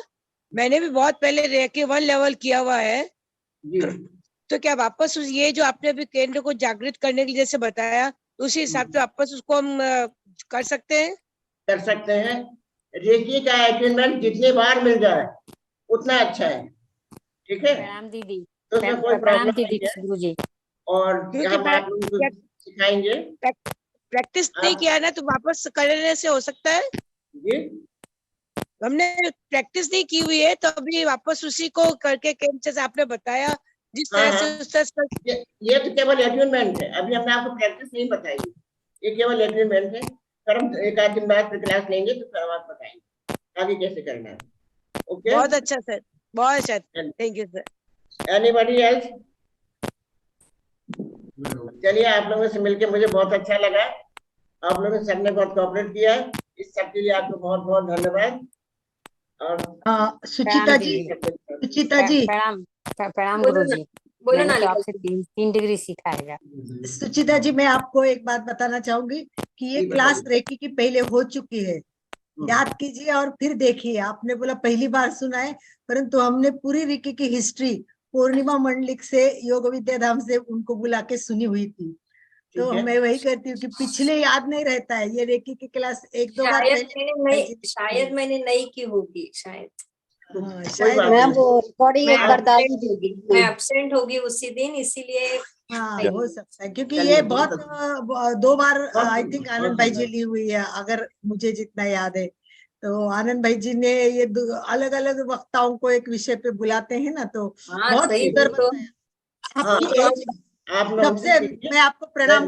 मैंने भी बहुत पहले रेकी 1 लेवल किया हुआ है। जी, तो क्या वापस ये जो आपने अभी केंद्र को जागृत करने के लिए जैसे बताया, उसी हिसाब से वापस उसको हम कर सकते हैं? कर सकते हैं। रेकी का अटेंडेंट जितनी बार मिल जाए उतना अच्छा है, ठीक है? प्रणाम दीदी। तो उसमें कोई प्रणाम प्रॉब्लम दीदी नहीं है। गुरुजी। और क्योंकि हम आप लोगों को सिखाएंगे। प्रैक्टिस नहीं किया ना, तो वापस करने से हो सकता है। जी, हमने प्रैक्टिस नहीं की हुई है, तो अभी वापस उसी को करके केंद्र से आपने बताया जिस तरह से उस तरह से। ये तो केवल अटेंडेंट है, अभी हमने आपको प्रैक्टिस नहीं बताई। ये केवल अटेंडेंट है। फिर हम एक आध दिन बाद फिर क्लास लेंगे तो फिर हम आपको बताएंगे आगे कैसे करना है। ओके, बहुत अच्छा सर, बहुत अच्छा, thank you sir. Anybody else? चलिए, आप लोगों से मिलके मुझे बहुत अच्छा लगा। आप लोगों ने सबने बहुत कोऑपरेट किया, इस सब के लिए आपको बहुत बहुत धन्यवाद। और सुचिता जी, सुचिता जी, प्रणाम बोलो गुरुजी। बोलो मैंने ना तो आपसे 3 डिग्री सीखा है। सुचिता जी, मैं आपको एक बात बताना चाहूंगी कि ये जी, क्लास बताइए। रेकी की पहले हो चुकी है। याद कीजिए और फिर देखिए। आपने बोला पहली बार सुना है, परंतु हमने पूरी रेकी की हिस्ट्री पूर्णिमा मंडलिक से योग विद्याधाम से उनको बुला के सुनी हुई थी। तो ठीक है। मैं वही कहती हूँ कि पिछले याद नहीं रहता है। ये रेकी की क्लास 1-2 बार शायद मैंने नहीं की होगी, शायद हाँ, कोई शायद बात मैम नहीं। वो रिकॉर्डिंग एक बार डाल दीजिए। मैं एब्सेंट होगी उसी दिन, इसीलिए हाँ, नहीं। हो सकता है, क्योंकि चलिए, ये बहुत बहुत 2 बार बहुत आई थिंक बहुत आनंद भाई जी सुंदर। ली हुई है, अगर मुझे जितना याद है। तो आनंद भाई जी ने ये अलग अलग वक्ताओं को एक विषय पे बुलाते हैं ना, तो हाँ बहुत सही सुंदर तो बताया। हाँ, आपकी एज, आप लोग सबसे मैं आपको प्रणाम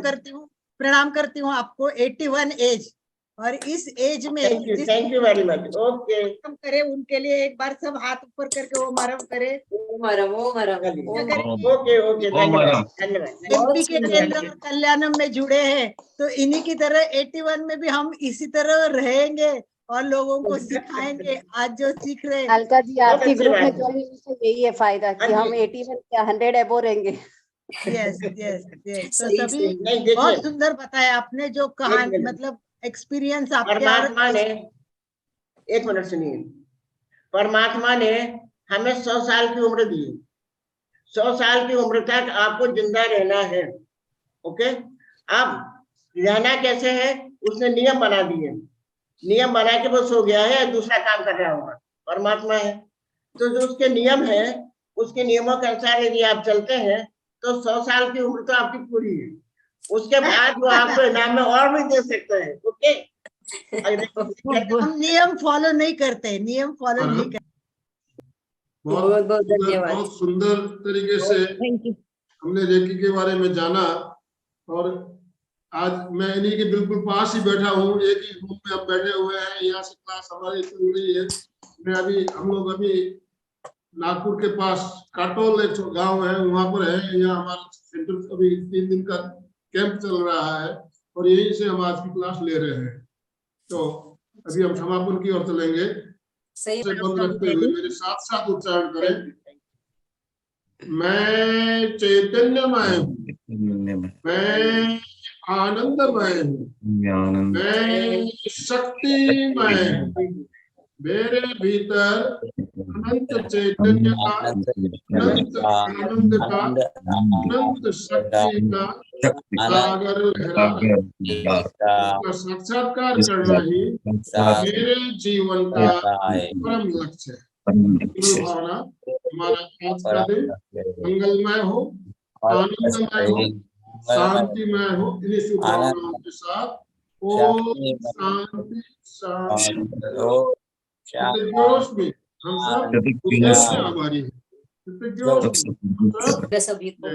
करती हूँ आपको 81 एज। और इस एज में जिस thank you very much. Okay, हम करे उनके लिए एक बार सब हाथ ऊपर करके वो मरम करे। मरम ओके ओके, धन्यवाद धन्यवाद। एमपी के केंद्र और कल्याणम में जुड़े हैं, तो इन्हीं की तरह 81 में भी हम इसी तरह रहेंगे और लोगों को सिखाएंगे आज जो सीख रहे हैं। अलका जी, बहुत आपके अच्छी ग्रुप में बात है। ज्वाइन होने से यही है फायदा कि हाँ हम जी। 81 या 100 एबो रहेंगे। Yes yes yes. तो सही सभी नहीं, देखिए, बहुत सुंदर बताया आपने, जो कहानी मिनट। मतलब एक्सपीरियंस आपके। परमात्मा ने, एक मिनट सुनिए, परमात्मा ने हमें 100 साल की उम्र दी। 100 साल की उम्र तक आपको जिंदा रहना है। ओके, अब रहना कैसे है, उसने नियम बना दिए। नियम बना के वो सो गया है, दूसरा काम कर रहा होगा, परमात्मा है। तो जो उसके नियम है, उसके नियमों के अनुसार यदि आप चलते हैं तो 100 साल की उम्र तो आपकी पूरी है। उसके बाद वो आपको इनाम में और भी दे सकते हैं। ओके, हम नियम फॉलो नहीं करते, नियम फॉलो नहीं करते। बहुत बहुत धन्यवाद। बहुत सुंदर तरीके से थैंक यू। हमने रेकी के बारे में जाना। और आज मैं इन्हीं के बिल्कुल पास ही बैठा हूँ, एक ही रूम में हम बैठे हुए हैं। यहाँ से क्लास हमारी चल रही है। हम लोग अभी नागपुर के पास काटोल एक गांव है, वहां पर है। यहाँ हमारा सेंटर अभी 3 दिन का कैंप चल रहा है और यहीं से हम आज की क्लास ले रहे हैं। तो अभी हम समापन की ओर चलेंगे। सही से बंद रखते हुए मेरे साथ साथ उच्चारण करें। मैं चैतन्यमय हूँ, मैं आनंदमय हूँ, मैं शक्तिमय हूँ। मेरे भीतर अनंत चैतन्य का, अनंत आनंद का, अनंत शक्ति का सागर लहरा है। उसका साक्षात्कार करना ही मेरे जीवन का परम लक्ष्य है। भावना हमारा आज का दिन मंगलमय हो, आनंदमय हो, शांतिमय हो। इन्हीं शुभकामनाओं के साथ ओम शांति शांति। जोश में हम सब आभारी हैं। जोश में सभी को।